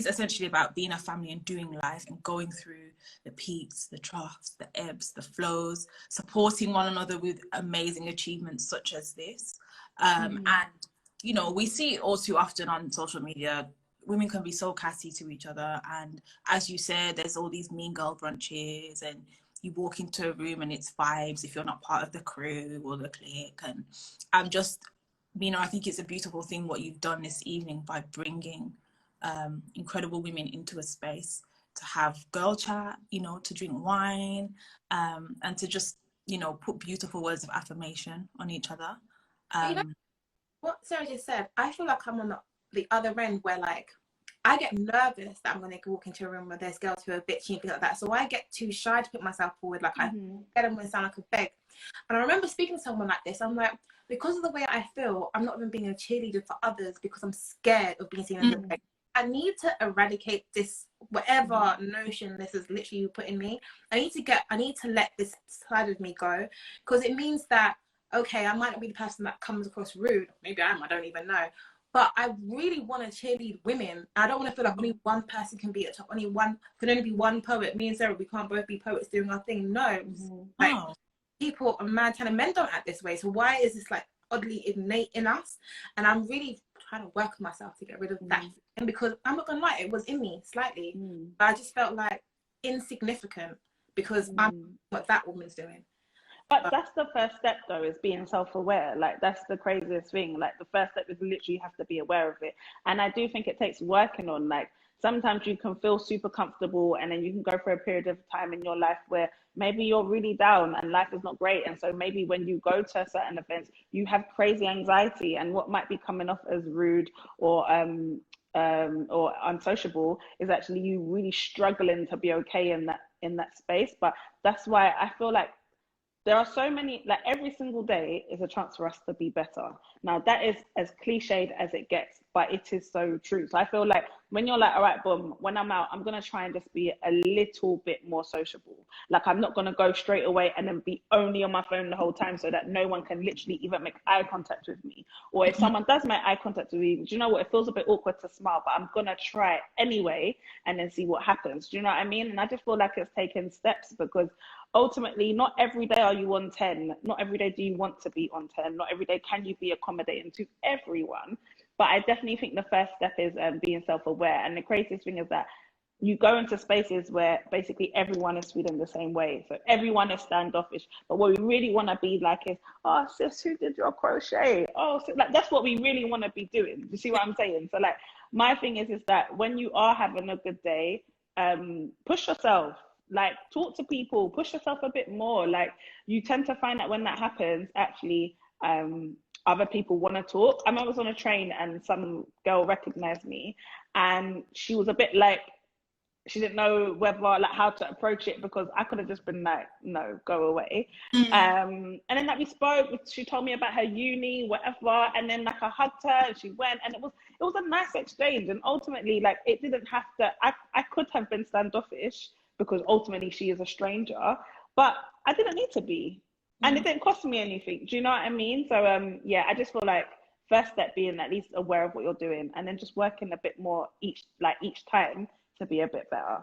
essentially about being a family and doing life and going through the peaks, the troughs, the ebbs, the flows, supporting one another with amazing achievements such as this. And, you know, we see it all too often on social media. Women can be so catty to each other. And as you said, there's all these mean girl brunches, and you walk into a room and it's vibes if you're not part of the crew or the clique. And I'm just Mina, I think it's a beautiful thing what you've done this evening by bringing incredible women into a space to have girl chat, you know, to drink wine, and to just, you know, put beautiful words of affirmation on each other. You know what Sarah just said? I feel like I'm on the other end where, like, I get nervous that I'm going to walk into a room where there's girls who are bitchy and things like that. So I get too shy to put myself forward. Like, I get them when I sound like a beg. And I remember speaking to someone like this. I'm like, because of the way I feel, I'm not even being a cheerleader for others because I'm scared of being seen as a beg. I need to eradicate this, whatever notion this is literally putting me. I need to let this side of me go, because it means that, okay, I might not be the person that comes across rude. Maybe I am, I don't even know. But I really want to cheerlead women. I don't want to feel like only one person can be at top. Can only be one poet. Me and Sarah, we can't both be poets doing our thing. No, like people, men don't act this way. So why is this like oddly innate in us? And I'm really trying to work on myself to get rid of that. And because I'm not gonna lie, it was in me slightly, but I just felt like insignificant because I'm what that woman's doing. But that's the first step, though, is being self-aware. Like, that's the craziest thing. Like, the first step is literally you have to be aware of it. And I do think it takes working on. Like, sometimes you can feel super comfortable, and then you can go for a period of time in your life where maybe you're really down and life is not great. And so maybe when you go to certain events, you have crazy anxiety, and what might be coming off as rude or unsociable is actually you really struggling to be okay in that space. But that's why I feel like there are so many, like every single day is a chance for us to be better. Now that is as cliched as it gets, but it is so true. So I feel like when you're like, all right, boom, when I'm out, I'm going to try and just be a little bit more sociable. Like, I'm not going to go straight away and then be only on my phone the whole time so that no one can literally even make eye contact with me. Or if someone does make eye contact with me, do you know what? It feels a bit awkward to smile, but I'm going to try anyway and then see what happens. Do you know what I mean? And I just feel like it's taking steps, because ultimately, not every day are you on 10. Not every day do you want to be on 10. Not every day can you be accommodating to everyone. But I definitely think the first step is being self-aware. And the craziest thing is that you go into spaces where basically everyone is feeling the same way. So everyone is standoffish. But what we really want to be like is, oh, sis, who did your crochet? Oh, so, like, that's what we really want to be doing. You see what I'm saying? So, like, my thing is that when you are having a good day, push yourself. Like, talk to people, push yourself a bit more. Like, you tend to find that when that happens, actually, other people want to talk. I remember I was on a train and some girl recognized me, and she was a bit like, she didn't know whether, like, how to approach it, because I could have just been like, no, go away. And then, like, we spoke, she told me about her uni, whatever, and then, like, I hugged her and she went, and it was a nice exchange. And ultimately, like, it didn't have to, I could have been standoffish because ultimately she is a stranger, but I didn't need to be, and it didn't cost me anything. Do you know what I mean? So yeah, I just feel like first step being at least aware of what you're doing, and then just working a bit more each time to be a bit better, I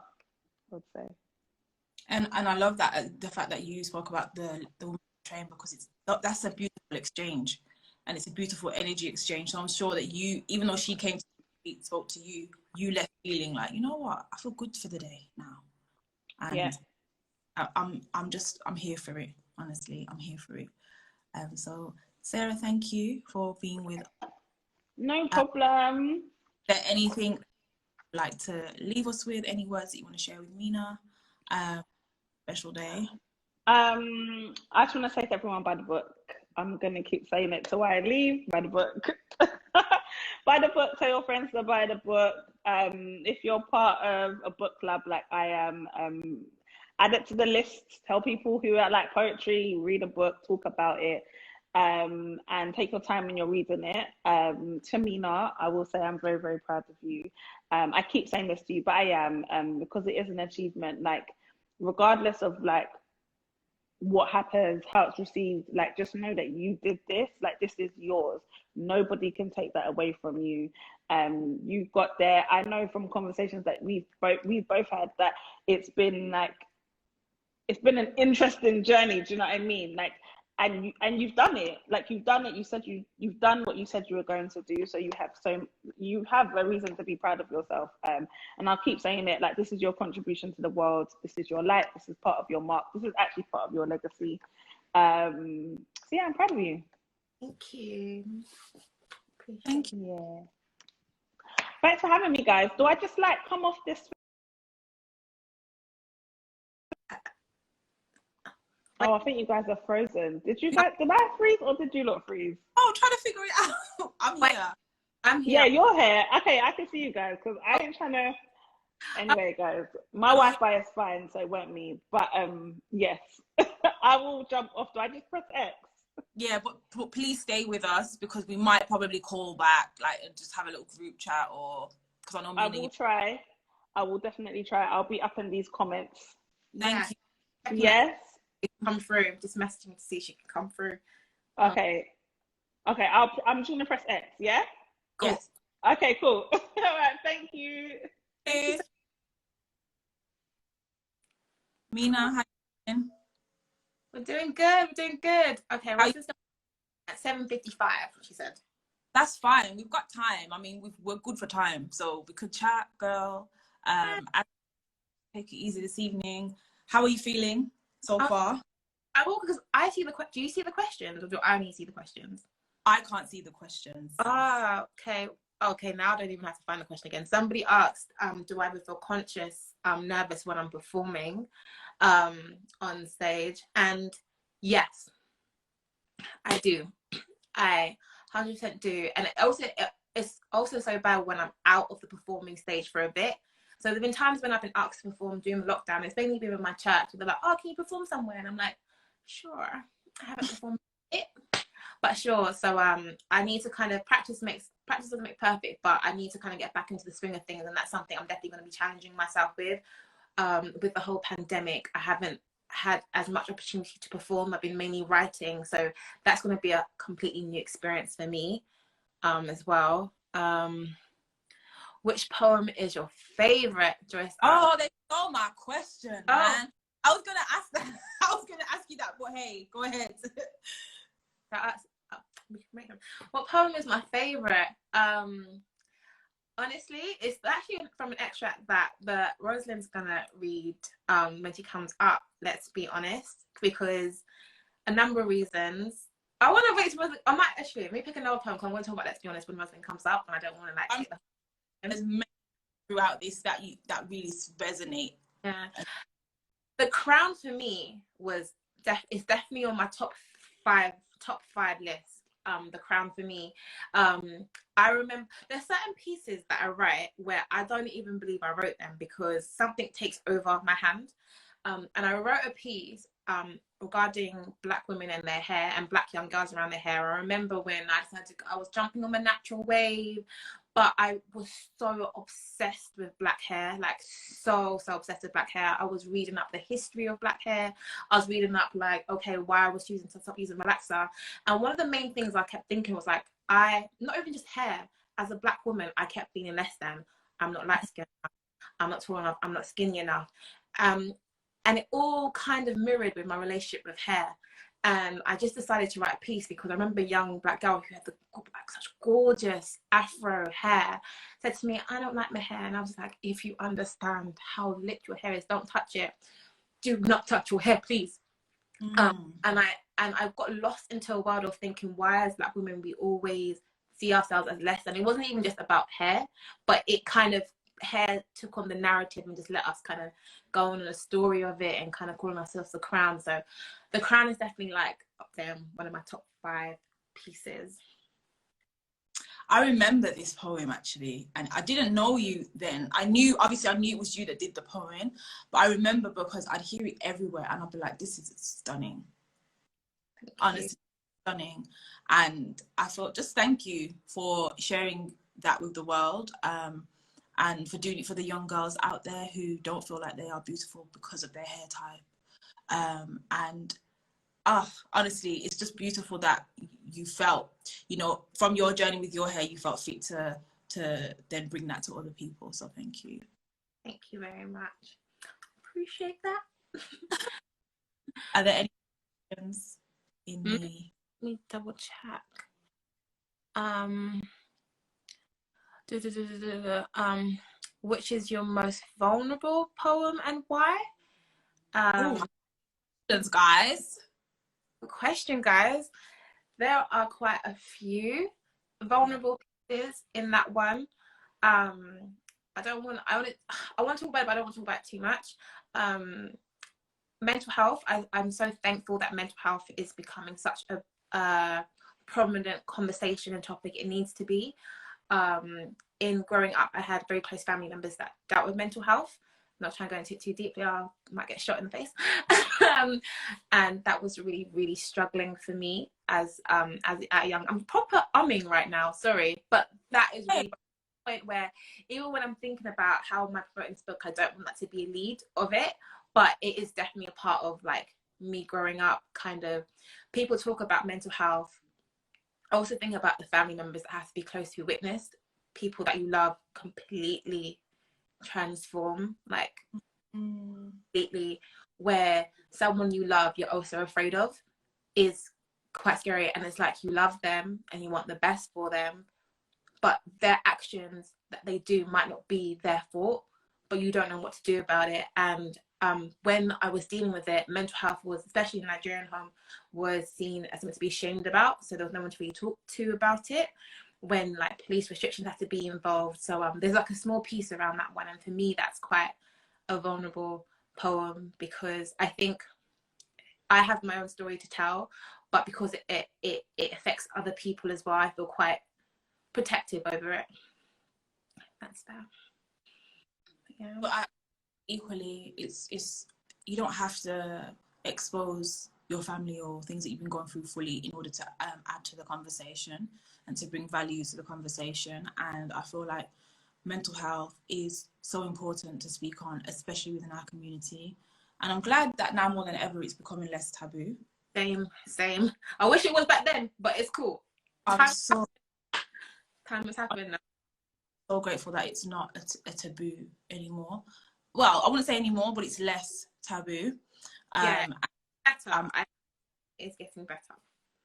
would say. And I love that, the fact that you spoke about the woman train, because that's a beautiful exchange, and it's a beautiful energy exchange. So I'm sure that you, even though she came to speak, spoke to you, you left feeling like, you know what, I feel good for the day now. And yeah. I'm here for it. Honestly, I'm here for it. So Sarah, thank you for being with us. No problem. Is there anything you'd like to leave us with? Any words that you want to share with Mina? Special day. I just want to say to everyone, buy the book. I'm gonna keep saying it till I leave. Buy the book. Buy the book. Tell your friends to buy the book. If you're part of a book club like I am, add it to the list. Tell people who like poetry, read a book, talk about it, and take your time when you're reading it. To Mina, I will say I'm very, very proud of you. I keep saying this to you, but I am, because it is an achievement. Like, regardless of like what happens, how it's received, like, just know that you did this. Like, this is yours. Nobody can take that away from you. You got there. I know from conversations that we've both had that it's been an interesting journey. Do you know what I mean? Like, and you've done it. Like, you've done it. You said you've done what you said you were going to do. So you have a reason to be proud of yourself. And I'll keep saying it. Like, this is your contribution to the world. This is your light. This is part of your mark. This is actually part of your legacy. So yeah, I'm proud of you. Thank you. Thank you. Yeah. Thanks for having me, guys. Do I just like come off this? Oh, I think you guys are frozen. Did I freeze or did you not freeze? Oh, trying to figure it out. I'm here. I'm here. Yeah, you're here. Okay, I can see you guys because I ain't trying to. Anyway, guys, my Wi-Fi is fine, so it won't me. But yes, I will jump off. Do I just press X? Yeah, but please stay with us because we might probably call back, like, and just have a little group chat, or because I know I will try. I will definitely try. I'll be up in these comments. Thank you. Yes. Come through. Just messaging to see if she can come through. Okay. Okay. I'm just gonna press X. Yeah. Cool. Yes. Okay. Cool. All right. Thank you. Thank you so Mina, how you doing? We're doing good. We're doing good. Okay, what's this at 7:55? She said. That's fine. We've got time. I mean, we're good for time, so we could chat, girl. And take it easy this evening. How are you feeling so far? I will, because I see the do you see the questions, or do I only see the questions? I can't see the questions. Ah, okay. Okay, now I don't even have to find the question again. Somebody asked, do I ever feel conscious, nervous when I'm performing on stage? And yes, I do. I 100% do. And it's also so bad when I'm out of the performing stage for a bit. So there've been times when I've been asked to perform during the lockdown. It's mainly been with my church. They're like, "Oh, can you perform somewhere?" And I'm like, "Sure." I haven't performed it, but sure. So I need to kind of practice doesn't make perfect, but I need to kind of get back into the swing of things, and that's something I'm definitely going to be challenging myself with. With the whole pandemic, I haven't had as much opportunity to perform. I've been mainly writing, so that's going to be a completely new experience for me as well. Which poem is your favorite, Joyce? Oh, they stole my question, man. I was gonna ask that. I was gonna ask you that, but hey, go ahead. What poem is my favorite? Honestly, it's actually from an extract that Rosalind's gonna read when she comes up. Let's be honest, because a number of reasons. I want to wait till I might actually let me pick another poem because I want to talk about Let's Be Honest when Rosalind comes up, and I don't want to like. There's many throughout this that really resonate. Yeah, The Crown for me is definitely on my top five list. The Crown for me. I remember there's certain pieces that I write where I don't even believe I wrote them because something takes over my hand. And I wrote a piece regarding Black women and their hair and Black young girls around their hair. I remember when I was jumping on the natural wave, but I was so obsessed with Black hair, like so obsessed with Black hair. I was reading up the history of Black hair. I was reading up like, okay, why I was choosing to stop using relaxer. And one of the main things I kept thinking was like, not even just hair, as a Black woman, I kept feeling less than. I'm not light skinned enough. I'm not tall enough. I'm not skinny enough. And it all kind of mirrored with my relationship with hair. And I just decided to write a piece because I remember a young Black girl who had such gorgeous Afro hair said to me, "I don't like my hair." And I was like, if you understand how lit your hair is, don't touch it. Do not touch your hair, please. And I got lost into a world of thinking, why as Black women we always see ourselves as less than. It wasn't even just about hair, but it kind of hair took on the narrative and just let us kind of go on a story of it and kind of calling ourselves The Crown. So The Crown is definitely like up there, one of my top 5 pieces. I remember this poem actually, and I didn't know you then. I knew it was you that did the poem, but I remember because I'd hear it everywhere and I'd be like, this is stunning. Honestly, stunning. And I thought, just thank you for sharing that with the world, and for doing it for the young girls out there who don't feel like they are beautiful because of their hair type. And honestly, it's just beautiful that you felt, from your journey with your hair, you felt fit to then bring that to other people. So thank you. Thank you very much. Appreciate that. Are there any questions in the... Let me double check. Which is your most vulnerable poem and why? Questions, guys. Good question, guys. there are quite a few vulnerable pieces in that one. I want to talk about it, but I don't want to talk about it too much. Mental health, I'm so thankful that mental health is becoming such a prominent conversation and topic it needs to be. In growing up, I had very close family members that dealt with mental health. I'm not trying to go into it too deeply, I might get shot in the face. And that was really, really struggling for me as a young, I'm proper umming right now, sorry, but that is really the point where even when I'm thinking about how am I promoting this book, I don't want that to be a lead of it, but it is definitely a part of like me growing up. Kind of, people talk about mental health. I also think about the family members that have to be close to be witnessed. People that you love completely transform, like completely, where someone you love you're also afraid of is quite scary. And it's like you love them and you want the best for them, but their actions that they do might not be their fault, but you don't know what to do about it. And when I was dealing with it, mental health was, especially in Nigerian home, was seen as something to be ashamed about. So there was no one to really talk to about it when like police restrictions had to be involved. So there's like a small piece around that one. And for me, that's quite a vulnerable poem, because I think I have my own story to tell, but because it affects other people as well, I feel quite protective over it. That's that. Yeah. But equally, it's you don't have to expose your family or things that you've been going through fully in order to add to the conversation and to bring value to the conversation. And I feel like mental health is so important to speak on, especially within our community. And I'm glad that now more than ever it's becoming less taboo. Same. I wish it was back then, but it's cool. Time has happened now. So grateful that it's not a taboo anymore. Well, I wouldn't say anymore, but it's less taboo. Yeah, better. It's getting better.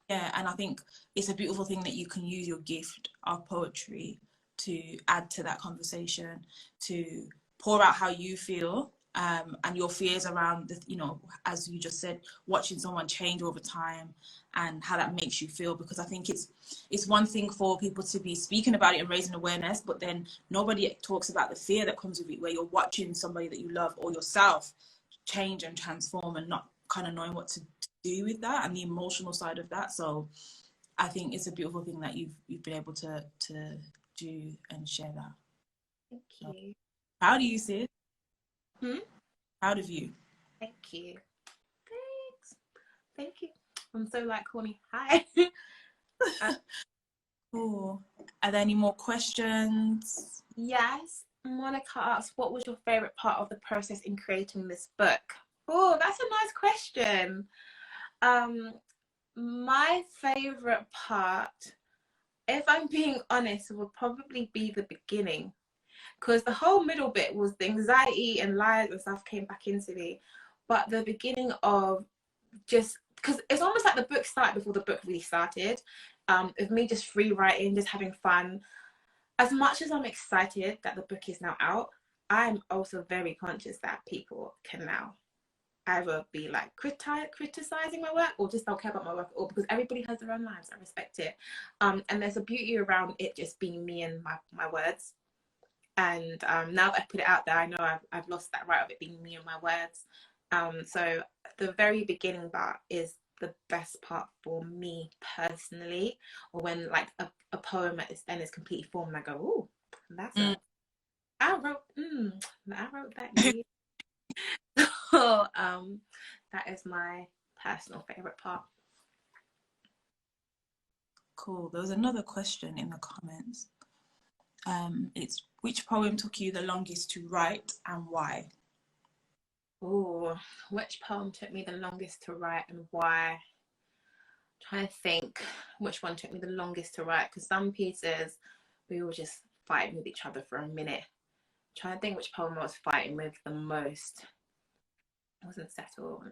Yeah, and I think it's a beautiful thing that you can use your gift of poetry to add to that conversation, to pour out how you feel, and your fears around the, as you just said, watching someone change over time and how that makes you feel. Because I think it's one thing for people to be speaking about it and raising awareness, but then nobody talks about the fear that comes with it, where you're watching somebody that you love or yourself change and transform and not kind of knowing what to do with that, and the emotional side of that. So I think it's a beautiful thing that you've been able to do and share that. Thank you. Proud of you, sis. Proud of you. Thank you. Thank you. I'm so like corny. Hi. Cool. Are there any more questions? Yes. Monica asked, what was your favorite part of the process in creating this book? Oh, that's a nice question. My favorite part, if I'm being honest, would probably be the beginning, because the whole middle bit was the anxiety and lies and stuff came back into me, but the beginning of just, because it's almost like the book started before the book really started, of me just free writing, just having fun. As much as I'm excited that the book is now out, I'm also very conscious that people can now either be like criticizing my work or just don't care about my work at all, because everybody has their own lives. I respect it. And there's a beauty around it just being me and my words. And now that I put it out there, I know I've lost that right of it being me and my words. So the very beginning part is the best part for me personally, or when like a poem at its end is completely formed and I go, oh, that's I wrote that. So that is my personal favorite part. Cool. There was another question in the comments. It's, which poem took you the longest to write and why? Oh, which poem took me the longest to write and why? I'm trying to think which one took me the longest to write, because some pieces we were just fighting with each other for a minute. I'm trying to think which poem I was fighting with the most. I wasn't settled.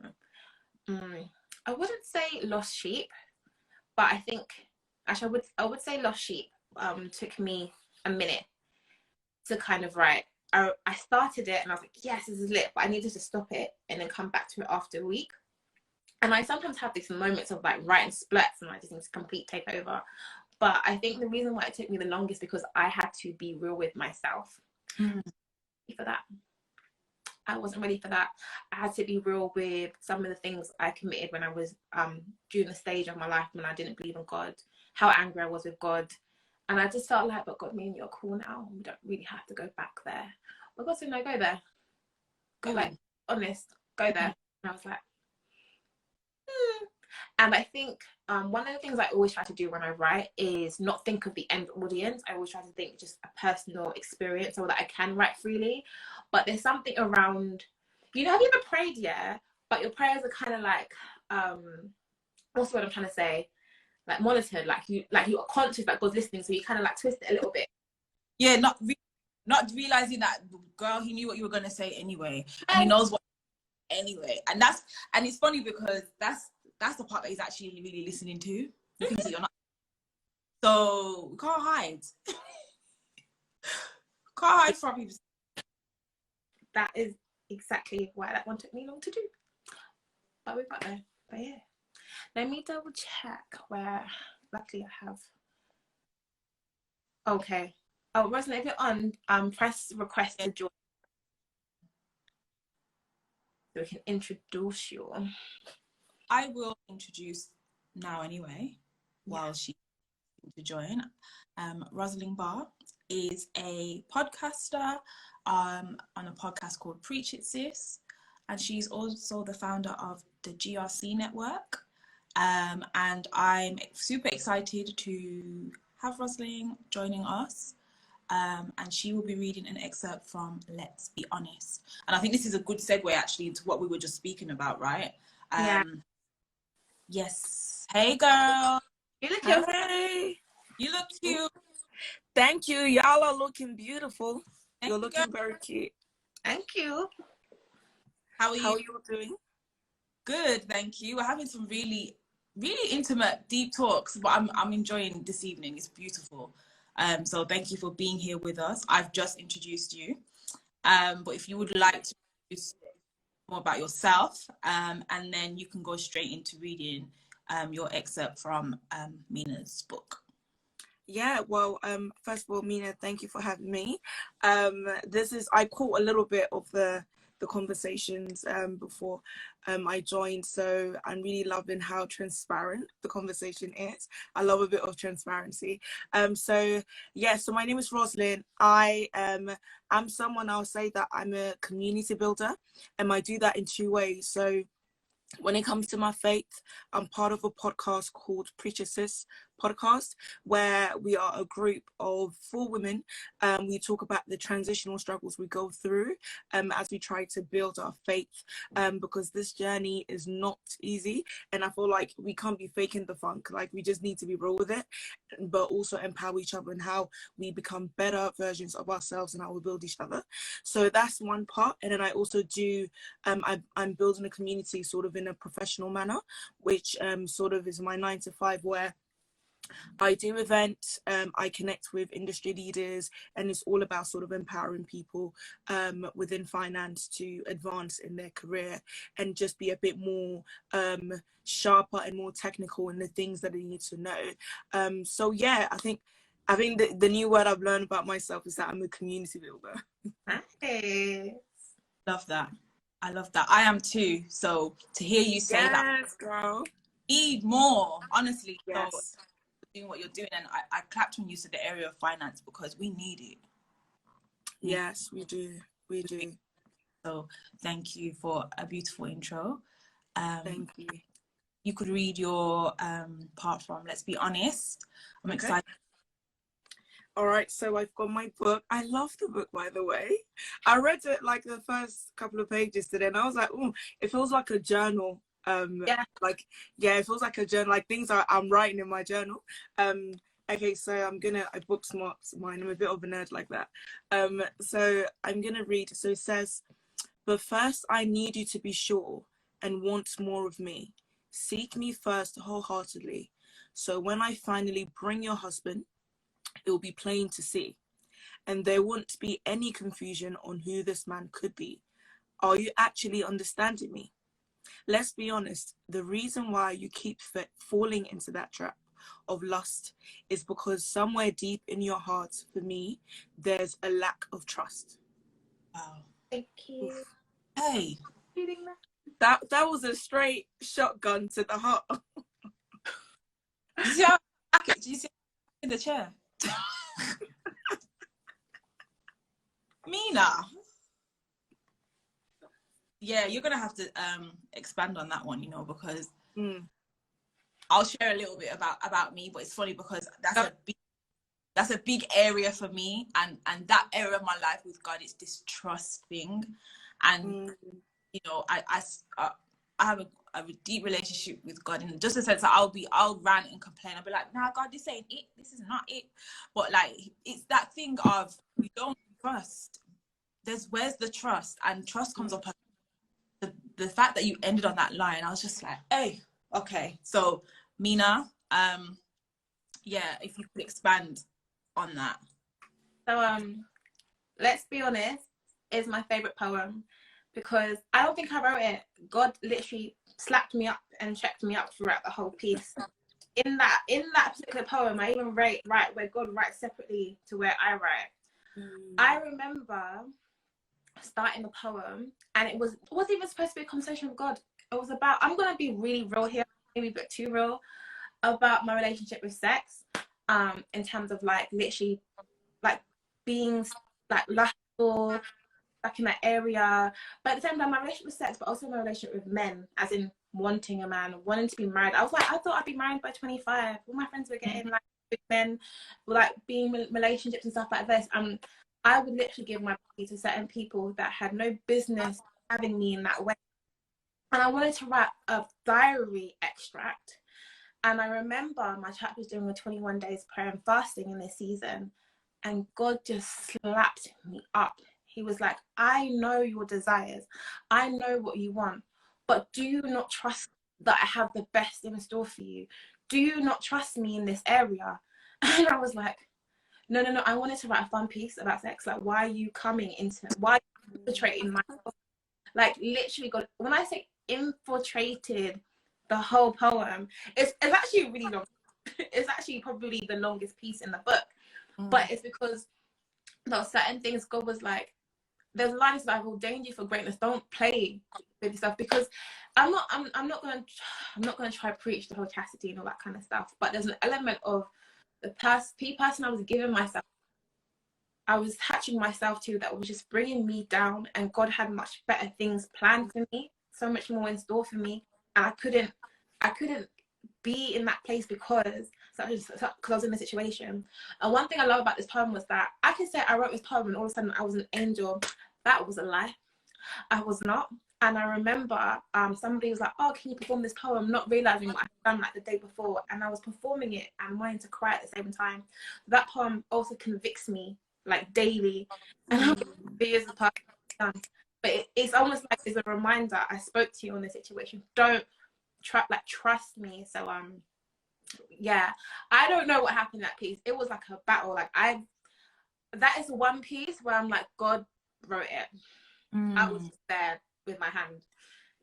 I wouldn't say Lost Sheep, but I think actually I would say Lost Sheep took me a minute to kind of write. I started it and I was like, yes, this is lit, but I needed to stop it and then come back to it after a week. And I sometimes have these moments of like writing splats and I just need to complete take over. But I think the reason why it took me the longest because I had to be real with myself. For that, I wasn't ready for that. I had to be real with some of the things I committed when I was during the stage of my life when I didn't believe in God, how angry I was with God. And I just felt like, but God, me and you're cool now. We don't really have to go back there. But God said, no, go there. Go, like, honest, go there. And I was like, And I think one of the things I always try to do when I write is not think of the end audience. I always try to think just a personal experience so that I can write freely. But there's something around, you know, have you ever prayed, yeah? But your prayers are kind of like, what's the word I'm trying to say? Like monitored, like you are conscious that God's listening, so you kind of like twist it a little bit. Yeah, not realizing that, girl, he knew what you were gonna say anyway, and he knows what anyway, and it's funny because that's the part that he's actually really listening to. You can see you're not, so we can't hide. Can't hide from people. That is exactly why that one took me long to do, but we got there. But yeah, let me double check where. Luckily, I have. Okay. Oh, Rosalind, if you're on, press request to join. So we can introduce you. I will introduce now anyway, while she to join. Rosalind Barr is a podcaster on a podcast called Preach It Sis, and she's also the founder of the GRC network. And I'm super excited to have Rosalind joining us. And she will be reading an excerpt from Let's Be Honest. And I think this is a good segue actually into what we were just speaking about, right? Yes. Hey, girl. You look cute. Hey. You look cute. Thank you. Y'all are looking beautiful. You're you, looking very cute. Thank you. How are you? How are you doing? Good, thank you. We're having some really, really intimate, deep talks, but I'm enjoying this evening. It's beautiful. So thank you for being here with us. I've just introduced you. But if you would like to introduce more about yourself, and then you can go straight into reading your excerpt from Mina's book. Yeah, well, first of all, Mina, thank you for having me. I caught a little bit of the conversations before I joined, so I'm really loving how transparent the conversation is. I love a bit of transparency. So my name is Rosalind. I'm someone, I'll say that I'm a community builder, and I do that in two ways. So when it comes to my faith, I'm part of a podcast called Preach It Sis podcast, where we are a group of 4 women. We talk about the transitional struggles we go through as we try to build our faith, because this journey is not easy, and I feel like we can't be faking the funk. Like, we just need to be real with it, but also empower each other and how we become better versions of ourselves and how we build each other. So that's one part. And then I also do I'm building a community sort of in a professional manner, which sort of is my 9 to 5, where I do events, I connect with industry leaders, and it's all about sort of empowering people within finance to advance in their career and just be a bit more sharper and more technical in the things that they need to know. So yeah, I think the new word I've learned about myself is that I'm a community builder. Nice. Love that. I love that. I am too. So to hear you say that, girl, need more, honestly. yes. So doing what you're doing, and I clapped when you said the area of finance, because we need it. Yes, we do. So thank you for a beautiful intro. Thank you. You could read your part from Let's Be Honest. I'm excited. All right, so I've got my book. I love the book, by the way. I read it like the first couple of pages today, and I was like, oh, it feels like a journal. It feels like a journal, like things I'm writing in my journal. Okay, so I bookmark mine. I'm a bit of a nerd like that. So I'm gonna read. So it says, but first I need you to be sure and want more of me. Seek me first wholeheartedly. So when I finally bring your husband, it will be plain to see, and there won't be any confusion on who this man could be. Are you actually understanding me? let's be honest, the reason why you keep falling into that trap of lust is because somewhere deep in your heart, for me, there's a lack of trust. Wow. Thank you. Oof. Hey. Reading that. That was a straight shotgun to the heart. Do you see how do you see in the chair? Mina. Yeah, you're gonna have to expand on that one, you know, because I'll share a little bit about me, but it's funny because that's a big area for me, and that area of my life with God is this trust thing, and you know, I have a deep relationship with God, in just a sense that I'll rant and complain. I'll be like, nah, God, this ain't it. This is not it. But like, it's that thing of we don't trust. Where's the trust? And trust comes up. The fact that you ended on that line, I was just like, hey, okay. So Mina, yeah, if you could expand on that. So let's be honest, is my favorite poem, because I don't think I wrote it. God literally slapped me up and checked me up throughout the whole piece. In that particular poem, I even write where God writes separately to where I write. I remember starting the poem, and it wasn't even supposed to be a conversation with God. It was about, I'm gonna be really real here, maybe a bit too real, about my relationship with sex, in terms of like literally like being like lustful, like in that area, but at the same time my relationship with sex, but also my relationship with men, as in wanting a man, wanting to be married. I was like, I thought I'd be married by 25. All my friends were getting like big men, like being in relationships and stuff like this. I would literally give my body to certain people that had no business having me in that way. And I wanted to write a diary extract. And I remember my church was doing a 21 days prayer and fasting in this season. And God just slapped me up. He was like, I know your desires. I know what you want. But do you not trust that I have the best in store for you? Do you not trust me in this area? And I was like, no. I wanted to write a fun piece about sex. Like, why are you why are you infiltrating my, like, literally, God, when I say infiltrated the whole poem, it's actually really long. It's actually probably the longest piece in the book. But it's because there are certain things God was like, there's lines that I've ordained you for greatness. Don't play with yourself, because I'm not gonna try to preach the whole chastity and all that kind of stuff. But there's an element of the person I was giving myself, I was attaching myself to, that was just bringing me down, and God had much better things planned for me, so much more in store for me, and I couldn't be in that place because I was in a situation. And one thing I love about this poem was that I can say I wrote this poem and all of a sudden I was an angel. That was a lie. I was not. And I remember somebody was like, oh, can you perform this poem? Not realizing what I'd done like the day before, and I was performing it and wanting to cry at the same time. That poem also convicts me like daily, and I'm years apart. But it's almost like it's a reminder. I spoke to you on this situation. Don't trust me. So yeah, I don't know what happened in that piece. It was like a battle. Like that is one piece where I'm like, God wrote it. I was just there with my hand,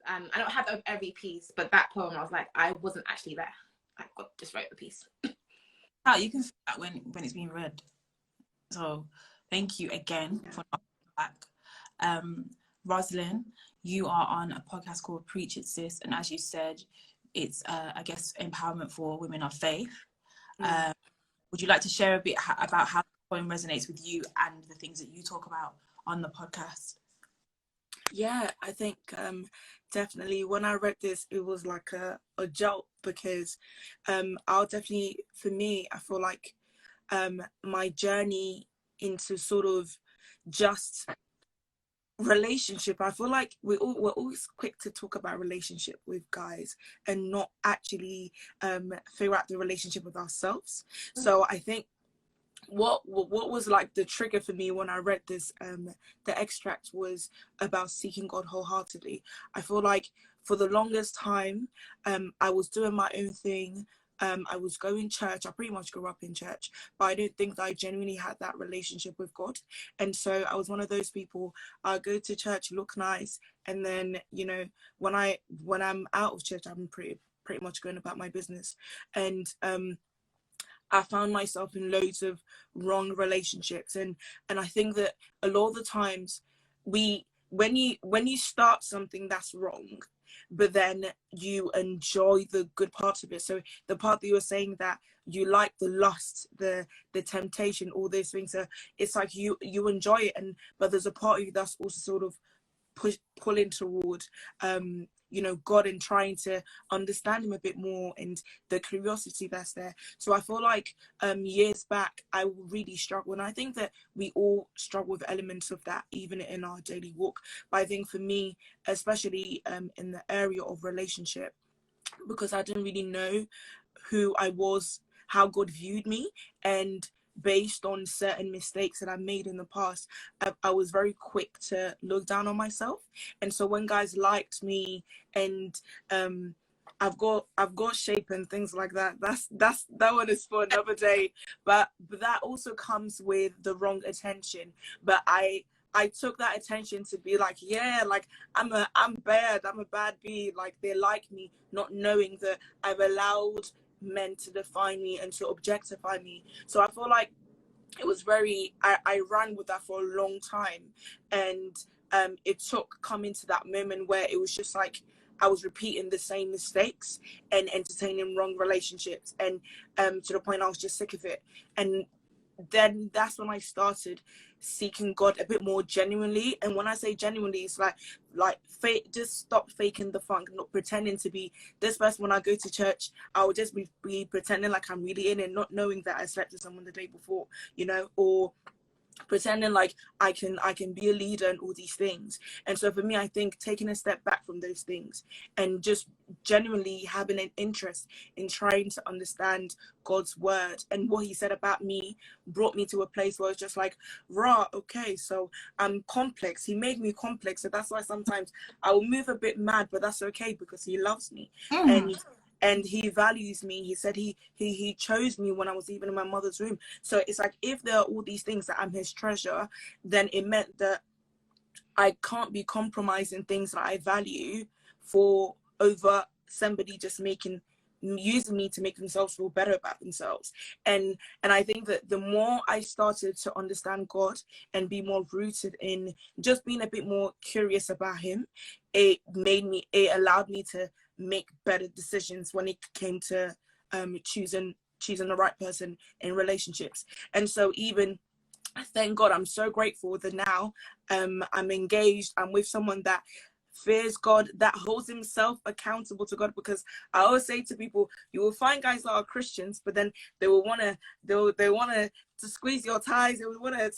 and I don't have every piece, but that poem I was like, I wasn't actually there. Like, God just wrote the piece. How you can feel that when it's being read. So thank you again for back. Rosalind, you are on a podcast called Preach It Sis, and as you said, it's I guess empowerment for women of faith. Would you like to share a bit about how the poem resonates with you and the things that you talk about on the podcast? Yeah, I think definitely when I read this, it was like a jolt, because I'll definitely, for me, I feel like my journey into sort of just relationship, I feel like we're always quick to talk about relationship with guys and not actually figure out the relationship with ourselves. So I think what was like the trigger for me when I read this, the extract, was about seeking God wholeheartedly. I feel like for the longest time I was doing my own thing, I was going church. I pretty much grew up in church, but I don't think that I genuinely had that relationship with God. And so I was one of those people. I go to church, look nice, and then, you know, when I'm out of church, I'm pretty much going about my business. And I found myself in loads of wrong relationships, and I think that a lot of the times when you start something that's wrong, but then you enjoy the good parts of it. So the part that you were saying, that you like the lust, the temptation, all those things. So it's like you enjoy it, but there's a part of you that's also sort of pulling toward you know, God, and trying to understand him a bit more, and the curiosity that's there. So I feel like years back I really struggled, and I think that we all struggle with elements of that even in our daily walk. But I think for me, especially in the area of relationship, because I didn't really know who I was, how God viewed me, and based on certain mistakes that I made in the past, I was very quick to look down on myself. And so when guys liked me, and I've got shape and things like that, that one is for another day. But that also comes with the wrong attention. But I took that attention to be like, yeah, like I'm bad, I'm a bad bee, like they like me, not knowing that I've allowed men to define me and to objectify me. So I feel like it was I ran with that for a long time, and it took coming to that moment where it was just like I was repeating the same mistakes and entertaining wrong relationships, and to the point I was just sick of it. And then that's when I started seeking God a bit more genuinely. And when I say genuinely, it's like just stop faking the funk, not pretending to be this person. When I go to church, I would just be pretending like I'm really in it, not knowing that I slept with someone the day before, you know, or pretending like I can be a leader and all these things. And so for me, I think taking a step back from those things and just genuinely having an interest in trying to understand God's word and what he said about me brought me to a place where it's just like, rah, okay, so I'm complex. He made me complex. So that's why sometimes I will move a bit mad, but that's okay because he loves me. And he values me. He said he chose me when I was even in my mother's womb. So it's like, if there are all these things that I'm his treasure, then it meant that I can't be compromising things that I value for over somebody just using me to make themselves feel better about themselves. And I think that the more I started to understand God and be more rooted in just being a bit more curious about him, it allowed me to make better decisions when it came to choosing the right person in relationships. And so even, thank God, I'm so grateful that now I'm engaged, I'm with someone that fears God, that holds himself accountable to God. Because I always say to people, you will find guys that are Christians, but then they want to squeeze your ties, they will want to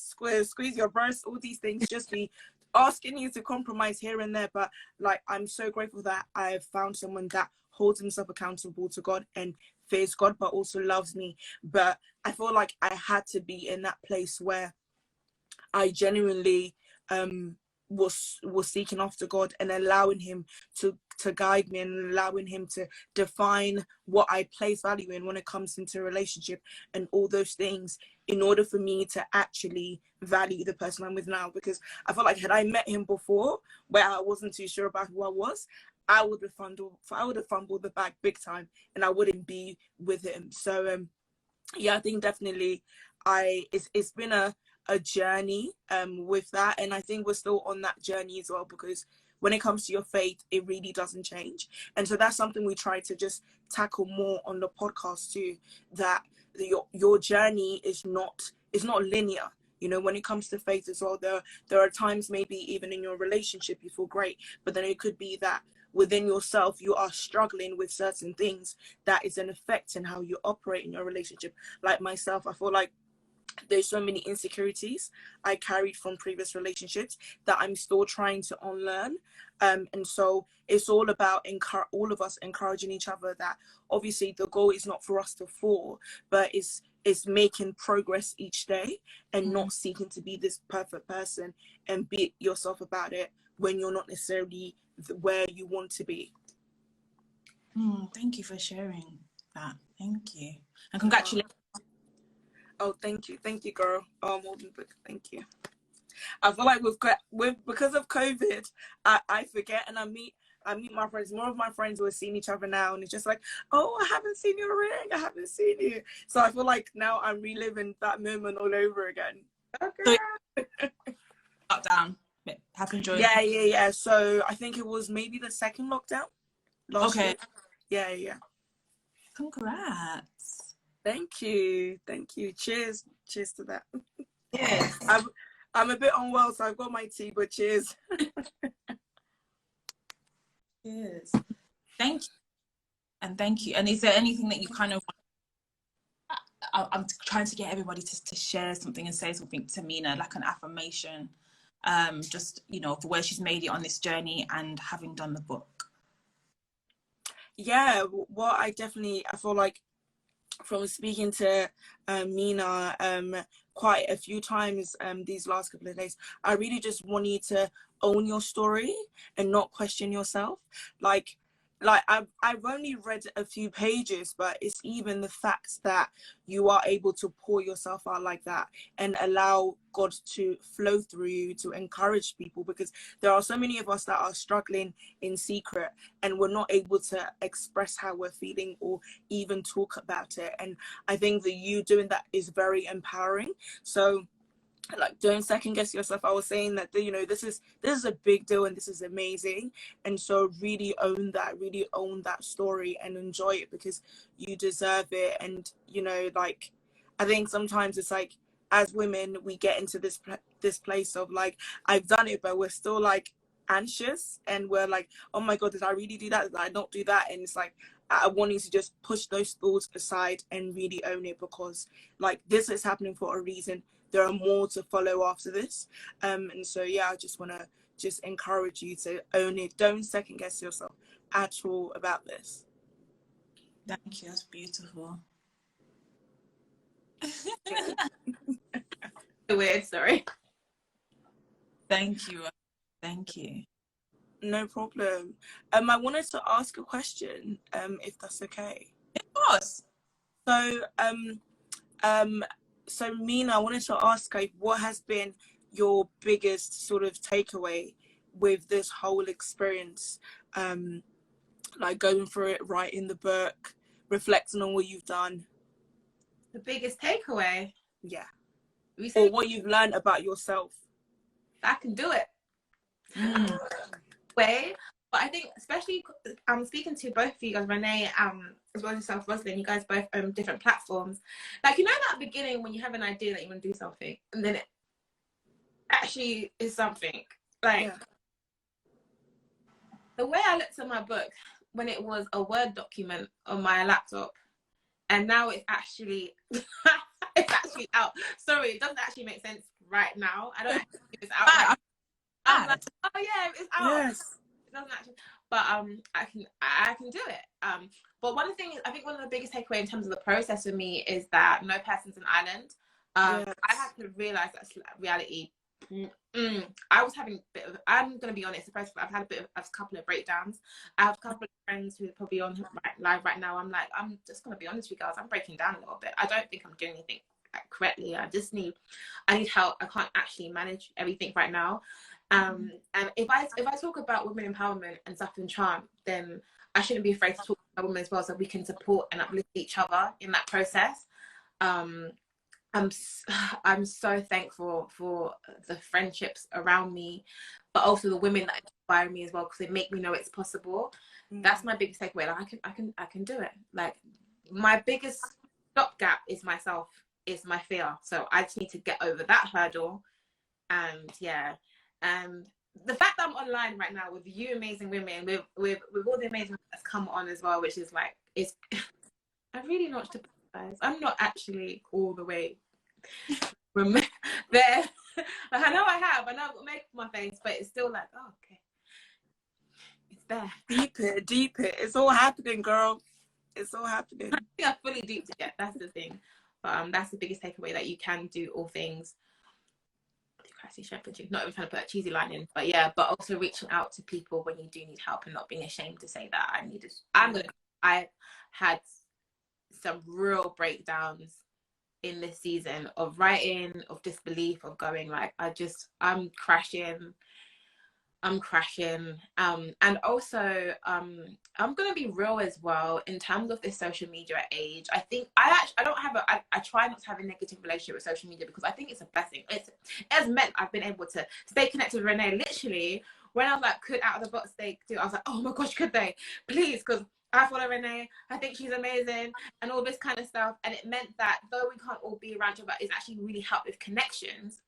squeeze your breasts, all these things, just be asking you to compromise here and there. But like, I'm so grateful that I have found someone that holds himself accountable to God and fears God, but also loves me. But I feel like I had to be in that place where I genuinely was seeking after God and allowing him to guide me and allowing him to define what I place value in when it comes into a relationship and all those things, in order for me to actually value the person I'm with now. Because I feel like had I met him before, where I wasn't too sure about who I was, I would have fumbled the bag big time, and I wouldn't be with him. So yeah, I think definitely it's been a journey with that, and I think we're still on that journey as well, because when it comes to your faith, it really doesn't change. And so that's something we try to just tackle more on the podcast too, that your journey is not linear. You know, when it comes to faith as well, there are times maybe even in your relationship you feel great, but then it could be that within yourself you are struggling with certain things that is an effect in how you operate in your relationship. Like myself, I feel like there's so many insecurities I carried from previous relationships that I'm still trying to unlearn. And so it's all about all of us encouraging each other, that obviously the goal is not for us to fall, but it's making progress each day and not seeking to be this perfect person and beat yourself about it when you're not necessarily where you want to be. Thank you for sharing that. Thank you. And congratulations. Oh, thank you, girl. Oh, more than thank you. I feel like because of COVID, I forget, and I meet my friends. More of my friends who are seeing each other now, and it's just like, oh, I haven't seen your ring. I haven't seen you. So I feel like now I'm reliving that moment all over again. So, lockdown. Have enjoyed. Yeah. So I think it was maybe the second lockdown last year. Yeah. Congrats. Thank you. Cheers to that. Yes. I'm a bit unwell, so I've got my tea, but cheers. Cheers. Thank you. And thank you. And is there anything that you kind of I'm trying to get everybody to share something and say something to Mina, like an affirmation, just, you know, for where she's made it on this journey and having done the book. Yeah, well, I feel like from speaking to Mina quite a few times these last couple of days, I really just want you to own your story and not question yourself. Like I've only read a few pages, but it's even the fact that you are able to pour yourself out like that and allow God to flow through you to encourage people, because there are so many of us that are struggling in secret and we're not able to express how we're feeling or even talk about it. And I think that you doing that is very empowering. So like, don't second guess yourself. I was saying that, you know, this is a big deal and this is amazing, and so really own that story and enjoy it, because you deserve it. And you know, like, I think sometimes it's like, as women, we get into this place of like, I've done it, but we're still like anxious, and we're like, oh my god, did I really do that? Did I not do that? And it's like, I want you to just push those thoughts aside and really own it, because like, this is happening for a reason. There are more to follow after this. And so, yeah, I just want to just encourage you to own it. Don't second guess yourself at all about this. Thank you. That's beautiful. Weird, sorry. Thank you. Thank you. No problem. I wanted to ask a question, if that's okay. Of course. So Mina, I wanted to ask, like, what has been your biggest sort of takeaway with this whole experience? Like, going through it, writing the book, reflecting on what you've done. The biggest takeaway? Yeah. Or what you've learned about yourself. I can do it. But I think, especially, I'm speaking to both of you guys, Renee, as well as yourself, Roslyn. You guys both own different platforms. Like, you know that beginning when you have an idea that you want to do something, and then it actually is something. Like, yeah. The way I looked at my book when it was a Word document on my laptop, and now it's actually out. Sorry, it doesn't actually make sense right now. I don't actually think it's out. Right. I'm like, oh yeah, it's out. Yes. Doesn't actually, but I can do it. But one of the things, I think one of the biggest takeaway in terms of the process for me is that no person's an island. Yes. I had to realize that's reality. I was having a bit of, I'm gonna be honest, I've had a couple of breakdowns. I have a couple of friends who are probably on live right now. I'm like, I'm just gonna be honest with you guys, I'm breaking down a little bit. I don't think I'm doing anything correctly. I need help. I can't actually manage everything right now. And if I talk about women empowerment and stuff in charm, then I shouldn't be afraid to talk about women as well, so we can support and uplift each other in that process. I'm so thankful for the friendships around me, but also the women that inspire me as well, because they make me know it's possible. That's my biggest takeaway. Like, I can do it. Like, my biggest stopgap is myself, is my fear. So I just need to get over that hurdle. And yeah. The fact that I'm online right now with you amazing women, with all the amazing that's come on as well, which is like, I've really notched up, guys. I'm not actually all the way there. I know I've got makeup on my face, but it's still like, oh, okay, it's there. Deep it. It's all happening, girl. It's all happening. I think I'm fully deep to get. That's the thing. But that's the biggest takeaway, that you can do all things. Not even trying to put a cheesy line in, but yeah, but also reaching out to people when you do need help and not being ashamed to say that I had some real breakdowns in this season of writing, of disbelief, of going like, I'm crashing. And also, I'm gonna be real as well in terms of this social media age. I think I try not to have a negative relationship with social media because I think it's a blessing. It has meant I've been able to stay connected with Renee. Literally, when I was like, could out of the box they do? I was like, oh my gosh, could they? Please, because I follow Renee. I think she's amazing, and all this kind of stuff. And it meant that though we can't all be around each other, it's actually really helped with connections.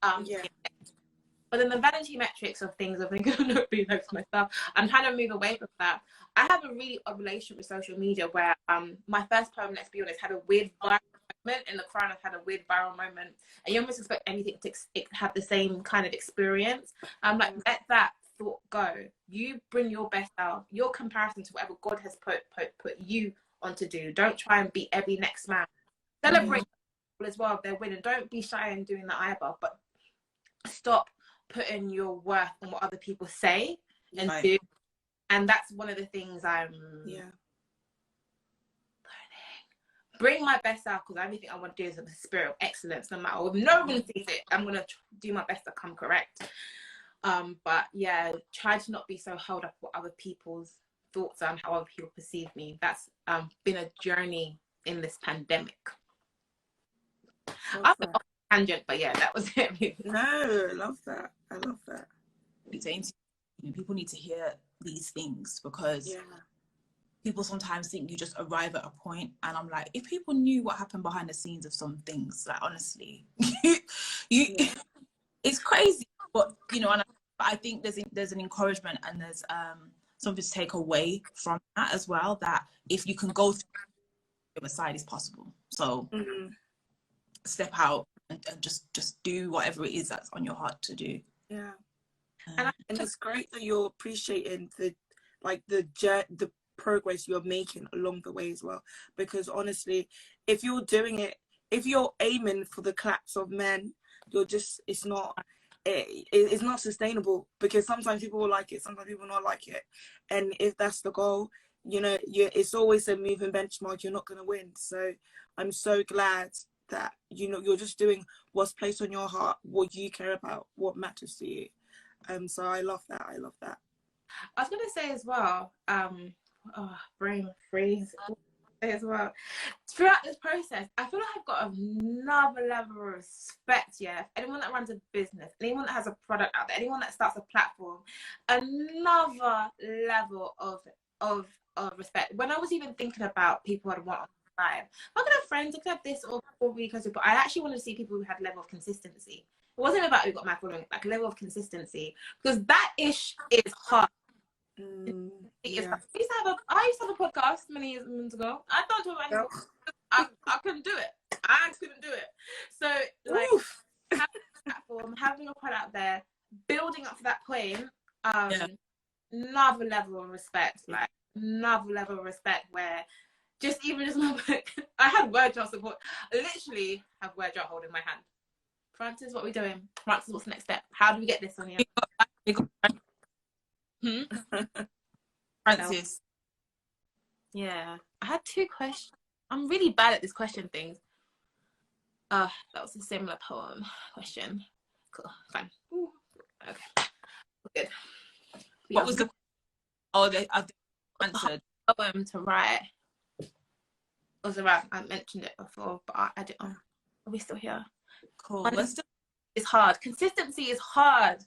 But then the vanity metrics of things, I think, being next to my stuff, I'm trying to move away from that. I have a really odd relationship with social media where my first poem, let's be honest, had a weird viral moment. In the Quran, I've had a weird viral moment. And you almost expect anything to have the same kind of experience. I'm like, let that thought go. You bring your best out, your comparison to whatever God has put you on to do. Don't try and beat every next man. Celebrate people as well if they're winning. Don't be shy in doing that either. But stop putting your worth on what other people say and do. And that's one of the things I'm learning. Bring my best out, because everything I want to do is with the spirit of excellence. No matter if no one sees it, I'm gonna do my best to come correct. But yeah, try to not be so held up what other people's thoughts are and how other people perceive me. That's been a journey in this pandemic. I went off tangent, but yeah, that was it. No, I love that. People need to hear these things, because people sometimes think you just arrive at a point, and I'm like, if people knew what happened behind the scenes of some things, like honestly, it's crazy. But and I think there's an encouragement, and there's something to take away from that as well, that if you can go through the other side, is possible. So step out and just do whatever it is that's on your heart to do. And it's great that you're appreciating the progress you're making along the way as well, because honestly, if you're doing it, if you're aiming for the claps of men, it's not sustainable, because sometimes people will like it, sometimes people will not like it, and if that's the goal, it's always a moving benchmark. You're not going to win. So I'm so glad that you're just doing what's placed on your heart, what you care about, what matters to you. So I love that. I was going to say as well, brain freeze as well. Throughout this process, I feel like I've got another level of respect. Anyone that runs a business, anyone that has a product out there, anyone that starts a platform, another level of respect. When I was even thinking about people I'd want on the side, I could have friends, I could have this or really close, but I actually wanted to see people who had level of consistency. It wasn't about who got my following, like level of consistency, because that ish is hard. I used to have a podcast many years ago. I don't do it anymore. I couldn't do it. I couldn't do it. So like having a platform, having a product out there, building up to that point, another level of respect, like another level of respect where just I had word jar support. I literally have word jar holding my hand. Francis, what are we doing? Francis, what's the next step? How do we get this on here? Francis. Yeah, I had 2 questions. I'm really bad at this question things. That was a similar poem question. Cool, fine. Ooh. Okay, good. What was the? Oh, I've answered. Poem to write. Was around. I mentioned it before, but I didn't. Are we still here? Cool. It's hard. Consistency is hard.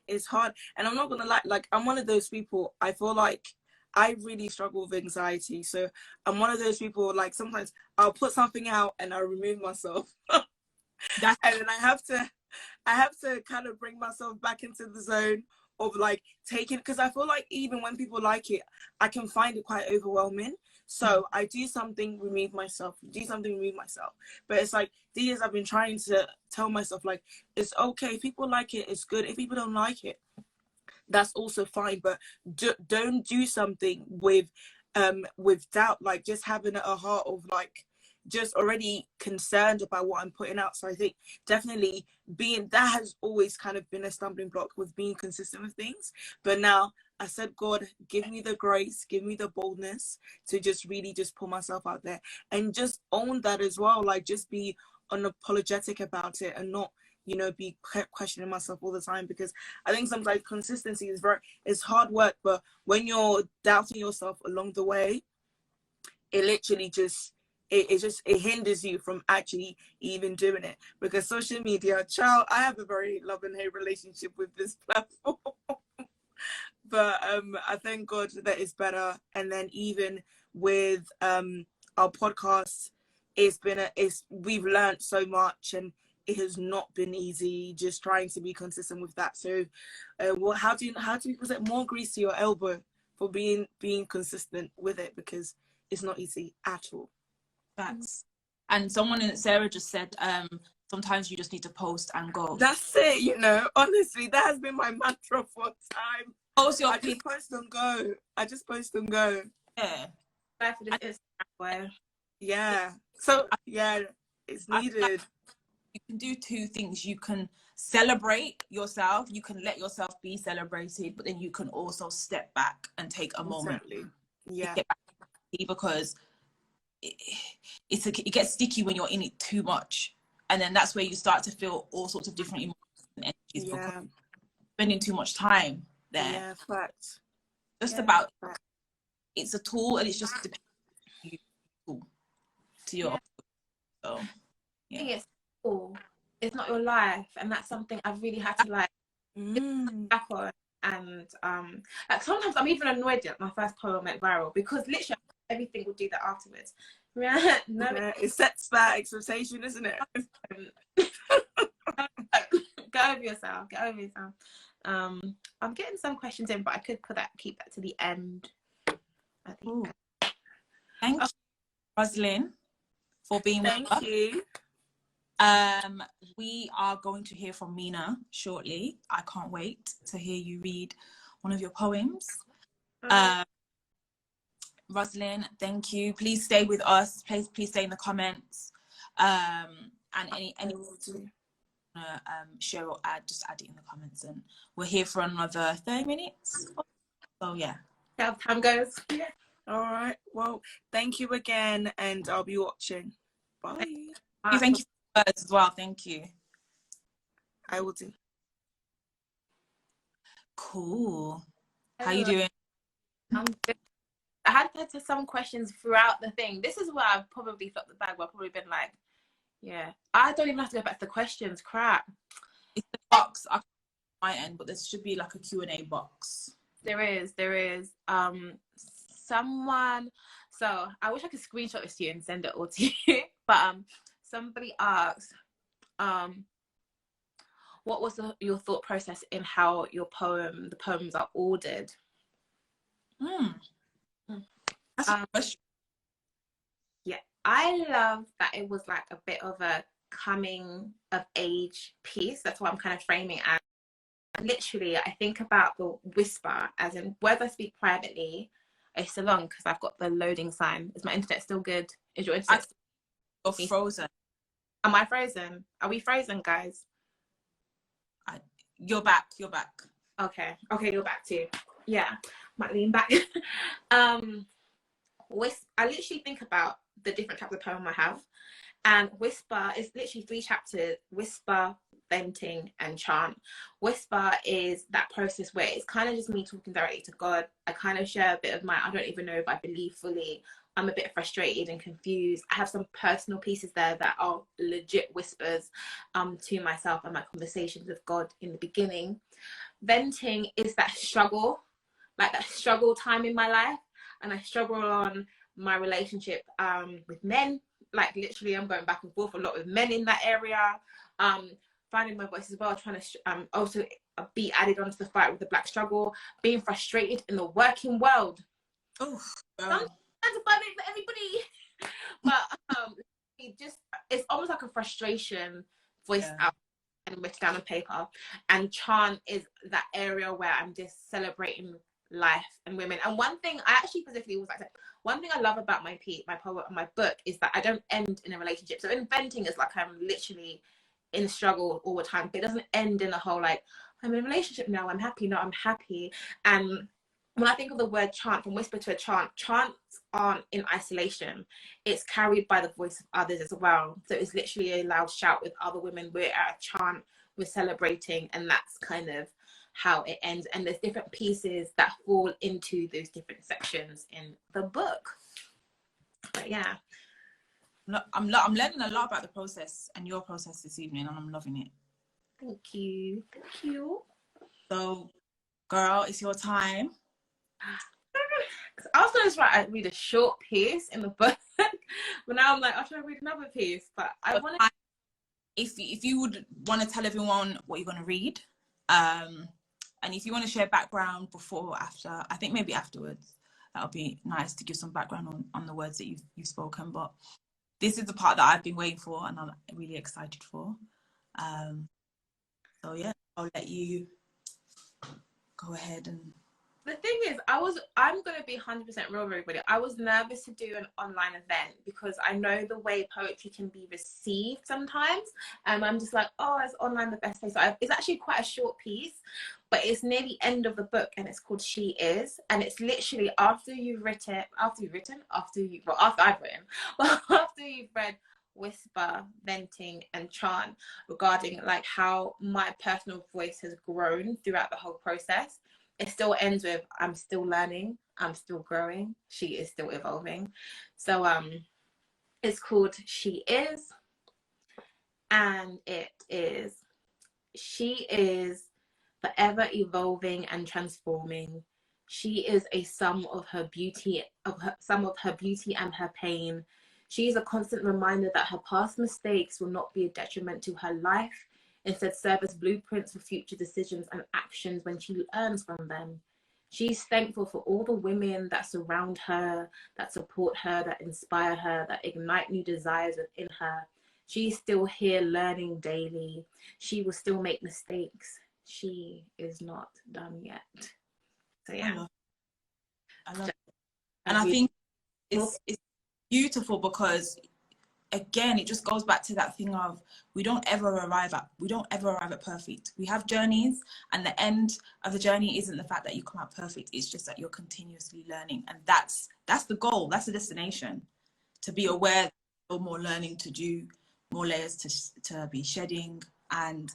It's hard. And I'm not gonna lie, like I'm one of those people, I feel like I really struggle with anxiety. So I'm one of those people, like sometimes I'll put something out and I'll remove myself. And then I have to kind of bring myself back into the zone of like taking, because I feel like even when people like it, I can find it quite overwhelming. So I do something, remove myself. But it's like the years I've been trying to tell myself, like, it's okay. If people like it, it's good. If people don't like it, that's also fine. But don't do something with doubt, like just having a heart of like just already concerned about what I'm putting out. So I think definitely that has always kind of been a stumbling block with being consistent with things. But now I said, God, give me the grace, give me the boldness to just really just put myself out there and just own that as well. Like, just be unapologetic about it and not, you know, be questioning myself all the time, because I think sometimes consistency is hard work, but when you're doubting yourself along the way, it literally just it hinders you from actually even doing it. Because social media, child, I have a very love and hate relationship with this platform. But I thank God that it's better. And then even with our podcast, we've learned so much, and it has not been easy just trying to be consistent with that. So how do you was it more grease to your elbow for being consistent with it, because it's not easy at all. Facts. And Sarah just said, sometimes you just need to post and go. That's it, you know. Honestly, that has been my mantra for time. Post your just post and go. I just post and go. Yeah. Yeah. So yeah, it's needed. You can do two things. You can celebrate yourself. You can let yourself be celebrated, but then you can also step back and take a moment. Yeah. Because it gets sticky when you're in it too much, and then that's where you start to feel all sorts of different emotions and energies because spending too much time there. Yeah, facts. Just about it's a tool, and it's just depending to your. So it's cool. It's not your life, and that's something I've really had to like back on. And like sometimes I'm even annoyed that my first poem went viral, because literally everything will do that afterwards. It sets that expectation, isn't it? Get over yourself. I'm getting some questions in, but I could keep that to the end. I think. Thank you, Rosalind, for being with us. Thank you. We are going to hear from Mina shortly. I can't wait to hear you read one of your poems. Rosalind, thank you. Please stay with us. Please stay in the comments. And any share or add, just add it in the comments. And we're here for another 30 minutes. So yeah. How time goes. Yeah. All right. Well, thank you again, and I'll be watching. Bye. Thank you for the words as well. Thank you. I will do. Cool. How you doing? I'm good. I had some questions throughout the thing. This is where I've probably flopped the bag. Where I've probably been like, yeah, I don't even have to go back to the questions. Crap. It's the box on my end, but there should be like a Q&A box. There is. Someone. So I wish I could screenshot this to you and send it all to you. But somebody asked, what was your thought process in how the poems are ordered? That's a question. Yeah, I love that it was like a bit of a coming of age piece. That's what I'm kind of framing as. Literally, I think about the whisper as in words I speak privately. It's so long because I've got the loading sign. Is my internet still good? Is your internet You're frozen. Am I frozen? Are we frozen, guys? You're back. Okay, you're back too. Yeah, might lean back. I literally think about the different types of poem I have, and whisper is literally 3 chapters: whisper, venting, and chant. Whisper is that process where it's kind of just me talking directly to God. I kind of share a bit of I don't even know if I believe fully. I'm a bit frustrated and confused. I have some personal pieces there that are legit whispers to myself and my conversations with God in the beginning. Venting is that struggle, like that struggle time in my life. And I struggle on my relationship with men. Like literally I'm going back and forth a lot with men in that area. Finding my voice as well, trying to also be added onto the fight with the Black struggle, being frustrated in the working world. Sometimes it's funny for everybody. But it's almost like a frustration voiced out and written down on paper. And chant is that area where I'm just celebrating life and women. And one thing I actually specifically was like, one thing I love about my book is that I don't end in a relationship. So inventing is like I'm literally in struggle all the time, but it doesn't end in a whole like I'm in a relationship now, I'm happy. No, I'm happy. And when I think of the word chant, from whisper to a chant, chants aren't in isolation. It's carried by the voice of others as well. So it's literally a loud shout with other women. We're at a chant, we're celebrating, and that's kind of how it ends. And there's different pieces that fall into those different sections in the book. But yeah. I'm learning a lot about the process and your process this evening, and I'm loving it. Thank you. Thank you. So, girl, it's your time. I was going to read a short piece in the book, but now I'm like, I should read another piece. But I want to. If you would want to tell everyone what you're going to read, and if you want to share background before or after, I think maybe afterwards, that'll be nice to give some background on the words that you've spoken. But this is the part that I've been waiting for, and I'm really excited for. So yeah, I'll let you go ahead. And the thing is, I'm going to be 100% real with everybody. I was nervous to do an online event because I know the way poetry can be received sometimes. And I'm just like, oh, is online the best place? So it's actually quite a short piece, but it's near the end of the book, and it's called She Is. And it's literally after I've written, well, after you've read whisper, venting, and chant, regarding like how my personal voice has grown throughout the whole process. It still ends with, I'm still learning, I'm still growing, she is still evolving. So it's called She Is, and it is, she is forever evolving and transforming. She is a sum of her beauty, and her pain. She is a constant reminder that her past mistakes will not be a detriment to her life, instead serve as blueprints for future decisions and actions when she learns from them. She's thankful for all the women that surround her, that support her, that inspire her, that ignite new desires within her. She's still here learning daily. She will still make mistakes. She is not done yet. So yeah. I love it. And I think it's beautiful because, again, it just goes back to that thing of we don't ever arrive at perfect. We have journeys, and the end of the journey isn't the fact that you come out perfect. It's just that you're continuously learning, and that's the goal. That's the destination. To be aware, more learning to do, more layers to be shedding, and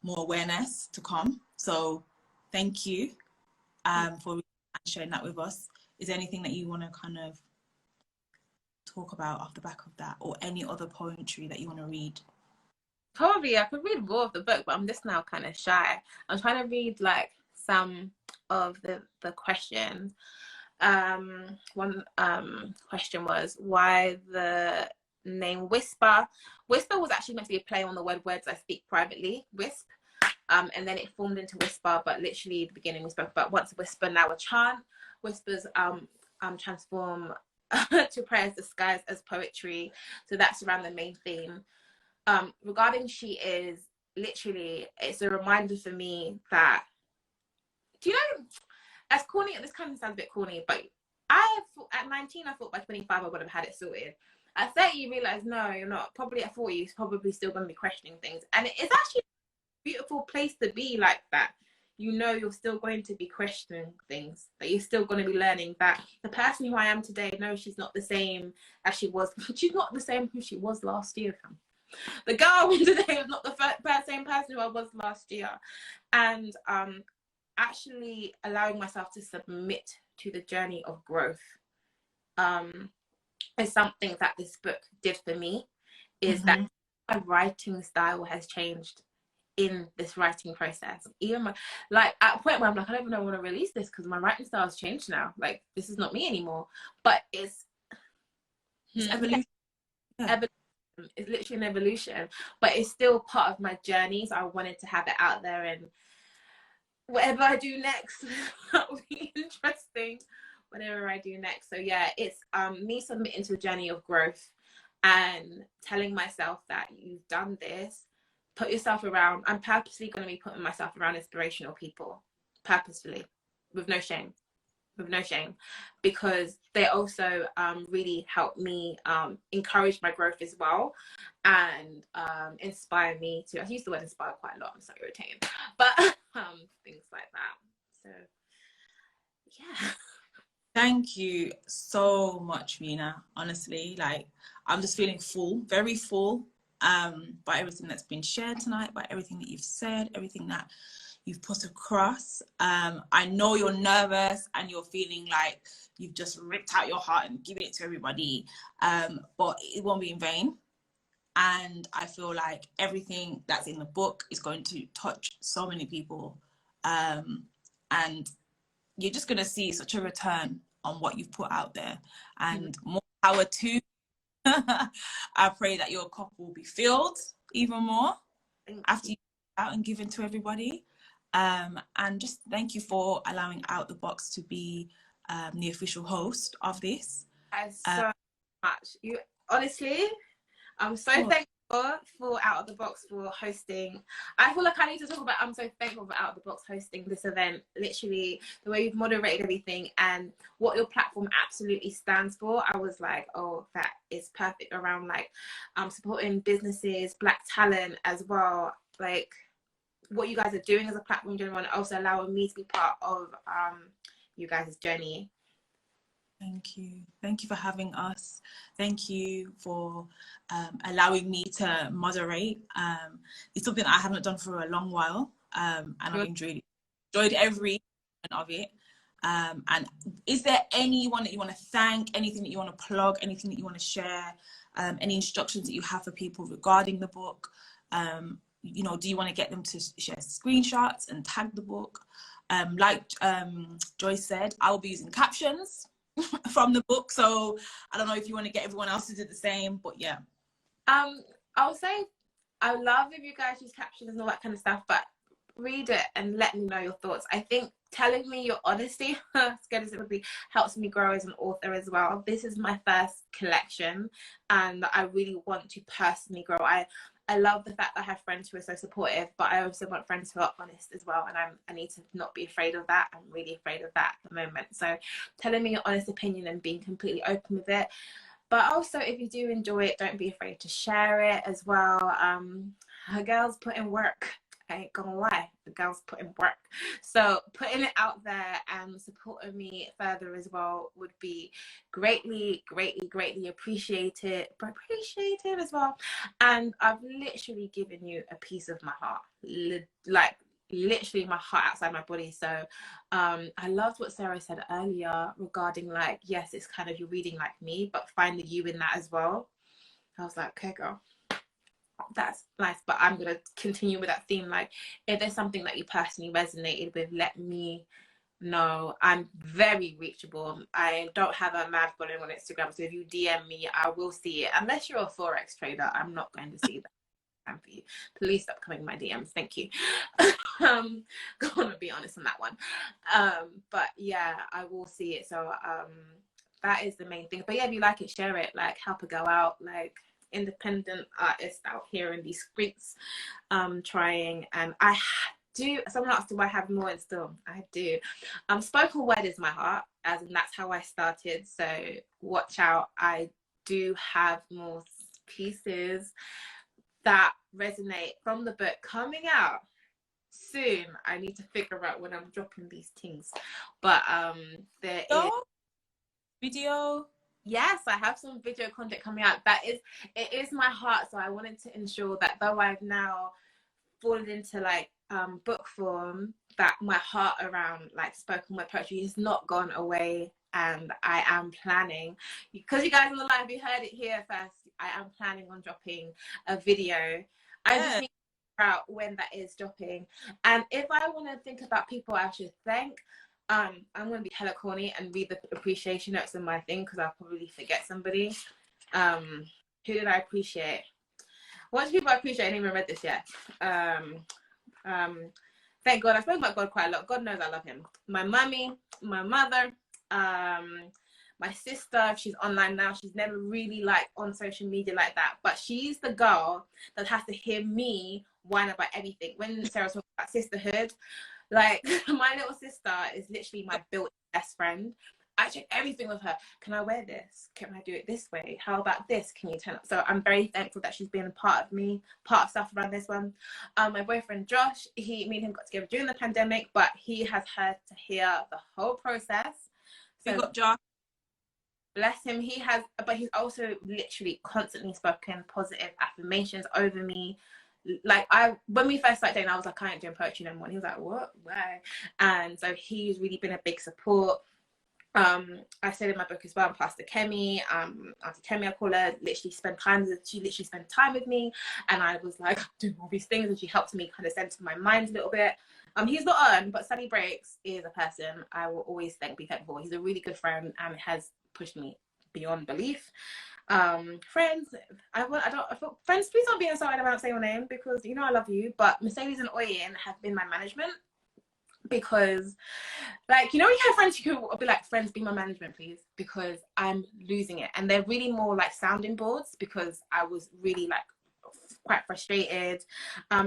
more awareness to come. So thank you for sharing that with us. Is there anything that you want to kind of talk about off the back of that, or any other poetry that you want to read? Probably I could read more of the book, but I'm just now kind of shy. I'm trying to read like some of the questions. One question was why the name Whisper. Whisper was actually meant to be a play on the word words I speak privately, wisp. And then it formed into Whisper, but literally at the beginning we spoke about once a whisper, now a chant. Whispers transform to prayers disguised as poetry. So that's around the main theme. Regarding She Is, literally, it's a reminder for me that, do you know, as corny, this kind of sounds a bit corny, but at 19, I thought by 25 I would have had it sorted. At 30, you realize, no, you're not. Probably at 40, you're probably still going to be questioning things. And it is actually a beautiful place to be like that. You know, you're still going to be questioning things, that you're still going to be learning that the person who I am today, no, she's not the same as she was. She's not the same who she was last year. The girl today is not the same person who I was last year. And actually allowing myself to submit to the journey of growth is something that this book did for me, is that my writing style has changed in this writing process. Even like at a point where I'm like, I don't even know I want to release this because my writing style has changed now. Like, this is not me anymore. But it's evolution. It's literally an evolution, but it's still part of my journey. So I wanted to have it out there, and whatever I do next, that will be interesting. Whatever I do next. So yeah, it's me submitting to a journey of growth and telling myself that you've done this. Put yourself around. I'm purposely going to be putting myself around inspirational people, purposefully, with no shame, because they also really help me encourage my growth as well, and inspire me to. I use the word inspire quite a lot. I'm so irritating, but things like that. So yeah. Thank you so much, Mina. Honestly, like, I'm just feeling full, very full, by everything that's been shared tonight, by everything that you've said, everything that you've put across. I know you're nervous and you're feeling like you've just ripped out your heart and given it to everybody, but it won't be in vain. And I feel like everything that's in the book is going to touch so many people, and you're just going to see such a return on what you've put out there, and more power to you. I pray that your cup will be filled even more after you put out and given to everybody. And just thank you for allowing Out the Box to be the official host of this. So much. You honestly, I'm so thankful for Out of the Box for hosting. I feel like I need to talk about, I'm so thankful for Out of the Box hosting this event. Literally, the way you've moderated everything and what your platform absolutely stands for. I was like, oh, that is perfect around like supporting businesses, Black talent as well. Like what you guys are doing as a platform in general, and also allowing me to be part of you guys' journey. Thank you. Thank you for having us. Thank you for allowing me to moderate. It's something I haven't done for a long while, and I've enjoyed every moment of it. And is there anyone that you want to thank, anything that you want to plug, anything that you want to share, any instructions that you have for people regarding the book? You know, do you want to get them to share screenshots and tag the book? Like Joyce said, I will be using captions from the book, so I don't know if you want to get everyone else to do the same, but yeah. I'll say I love if you guys use captions and all that kind of stuff, but read it and let me know your thoughts. I think telling me your honesty, scared as it would be, helps me grow as an author as well. This is my first collection and I really want to personally grow. I love the fact that I have friends who are so supportive, but I also want friends who are honest as well. And I need to not be afraid of that. I'm really afraid of that at the moment. So telling me your honest opinion and being completely open with it. But also, if you do enjoy it, don't be afraid to share it as well. Her girls put in work. I ain't gonna lie, the girls put in work. So putting it out there and supporting me further as well would be greatly, greatly, greatly appreciated as well. And I've literally given you a piece of my heart, like literally my heart outside my body. So I loved what Sarah said earlier regarding like, yes, it's kind of you're reading like me, but finding you in that as well. I was like, okay, girl, that's nice. But I'm gonna continue with that theme. Like, if there's something that you personally resonated with, let me know. I'm very reachable. I don't have a mad following on Instagram, so if you DM me, I will see it. Unless you're a forex trader, I'm not going to see that. For you, please stop coming in my DMs. Thank you. Gonna be honest on that one. But yeah, I will see it. So that is the main thing. But yeah, if you like it, share it. Like, help a girl out. Like, independent artists out here in these streets, trying. And I do. Someone asked, do I have more in store? I do. Spoken word is my heart, as in that's how I started. So watch out. I do have more pieces that resonate from the book coming out soon. I need to figure out when I'm dropping these things, but there is video. Yes, I have some video content coming out. It is my heart. So I wanted to ensure that though I've now fallen into like book form, that my heart around like spoken word poetry has not gone away. And I am planning, because you guys on the live, you heard it here first, I am planning on dropping a video. I just need to figure out when that is dropping. And if I want to think about people I should thank, I'm going to be hella corny and read the appreciation notes in my thing, because I'll probably forget somebody. Who did I appreciate? What people I appreciate? I haven't even read this yet. Thank God. I spoke about God quite a lot. God knows I love him. My mummy, my mother, my sister. She's online now. She's never really like on social media like that, but she's the girl that has to hear me whine about everything. When Sarah talks about sisterhood, like my little sister is literally my built best friend. I check everything with her. Can I wear this? Can I do it this way? How about this? Can you turn up? So I'm very thankful that she's been a part of me, part of stuff around this one. My boyfriend Josh, me and him got together during the pandemic, but he has had to hear the whole process. So You got Josh. Bless him. But he's also literally constantly spoken positive affirmations over me. Like when we first started dating, I was like, I ain't doing poetry no more. And he was like, what? Why? And so he's really been a big support. I said in my book as well, Pastor Kemi, Auntie Kemi, I call her, she literally spent time with me, and I was like doing all these things, and she helped me kind of center my mind a little bit. He's not on, but Sunny Breaks is a person I will always be thankful. He's a really good friend and has pushed me beyond belief. Friends, friends, please don't be inside about saying your name, because you know I love you, but Mercedes and Oyen have been my management. Because, like, you know, when you have friends, you can be like, friends, be my management, please, because I'm losing it. And they're really more like sounding boards, because I was really like quite frustrated.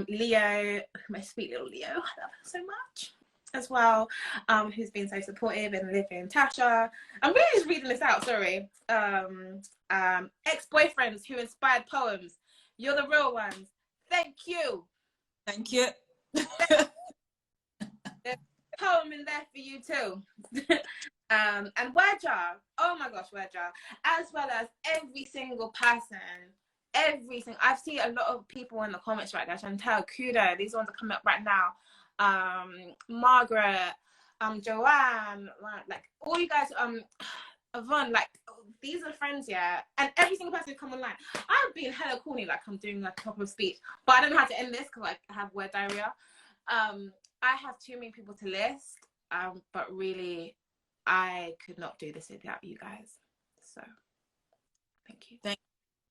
Leo, my sweet little Leo, I love her so much as well, who's been so supportive, and living. Tasha, I'm really just reading this out, sorry. Ex-boyfriends who inspired poems, you're the real ones. Thank you. Thank you. Poem in there for you too. And Wordjar, oh my gosh, Wordjar, as well as every single person, I've seen a lot of people in the comments right now. Chantel, Kudo, these ones are coming up right now. Margaret, Joanne, like all you guys, Yvonne, like these are friends, yeah. And every single person who come online, I'm being hella corny, like I'm doing like a couple of speech, but I don't know how to end this because I have word diarrhea. I have too many people to list, but really, I could not do this without you guys. So, thank you.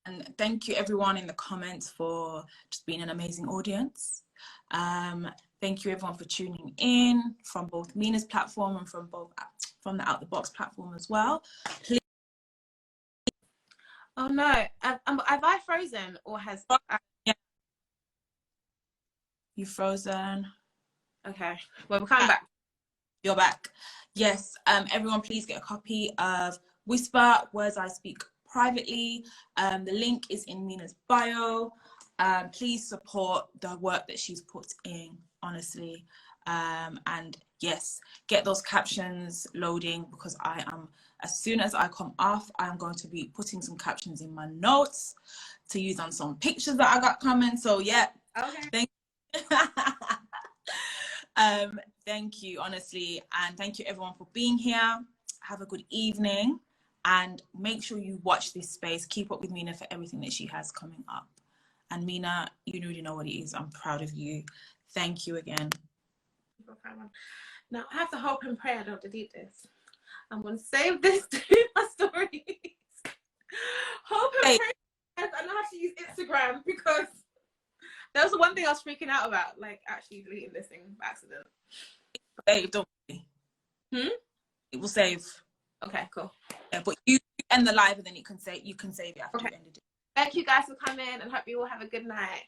And thank you everyone in the comments for just being an amazing audience. Thank you everyone for tuning in from both Mina's platform and from the Out the Box platform as well. Please. Oh no, have I frozen, or has? Yeah. You frozen? Okay, well, we're coming back. You're back. Yes, everyone please get a copy of Whisper, Words I Speak Privately. The link is in Mina's bio. Please support the work that she's put in, honestly. And yes, get those captions loading, because as soon as I come off, I'm going to be putting some captions in my notes to use on some pictures that I got coming. So yeah, okay. Thank thank you, honestly, and thank you everyone for being here. Have a good evening, and make sure you watch this space. Keep up with Mina for everything that she has coming up. And Mina, you already know what it is. I'm proud of you. Thank you again. Now I have to hope and pray I don't delete this. I'm going to save this to my stories. Hope and pray I know how to use Instagram, because that was the one thing I was freaking out about, like actually deleting this thing by accident. Save, don't worry. It will save. Okay, cool. Yeah, but you end the live, and then you can save it after you ended it. Thank you guys for coming, and hope you all have a good night.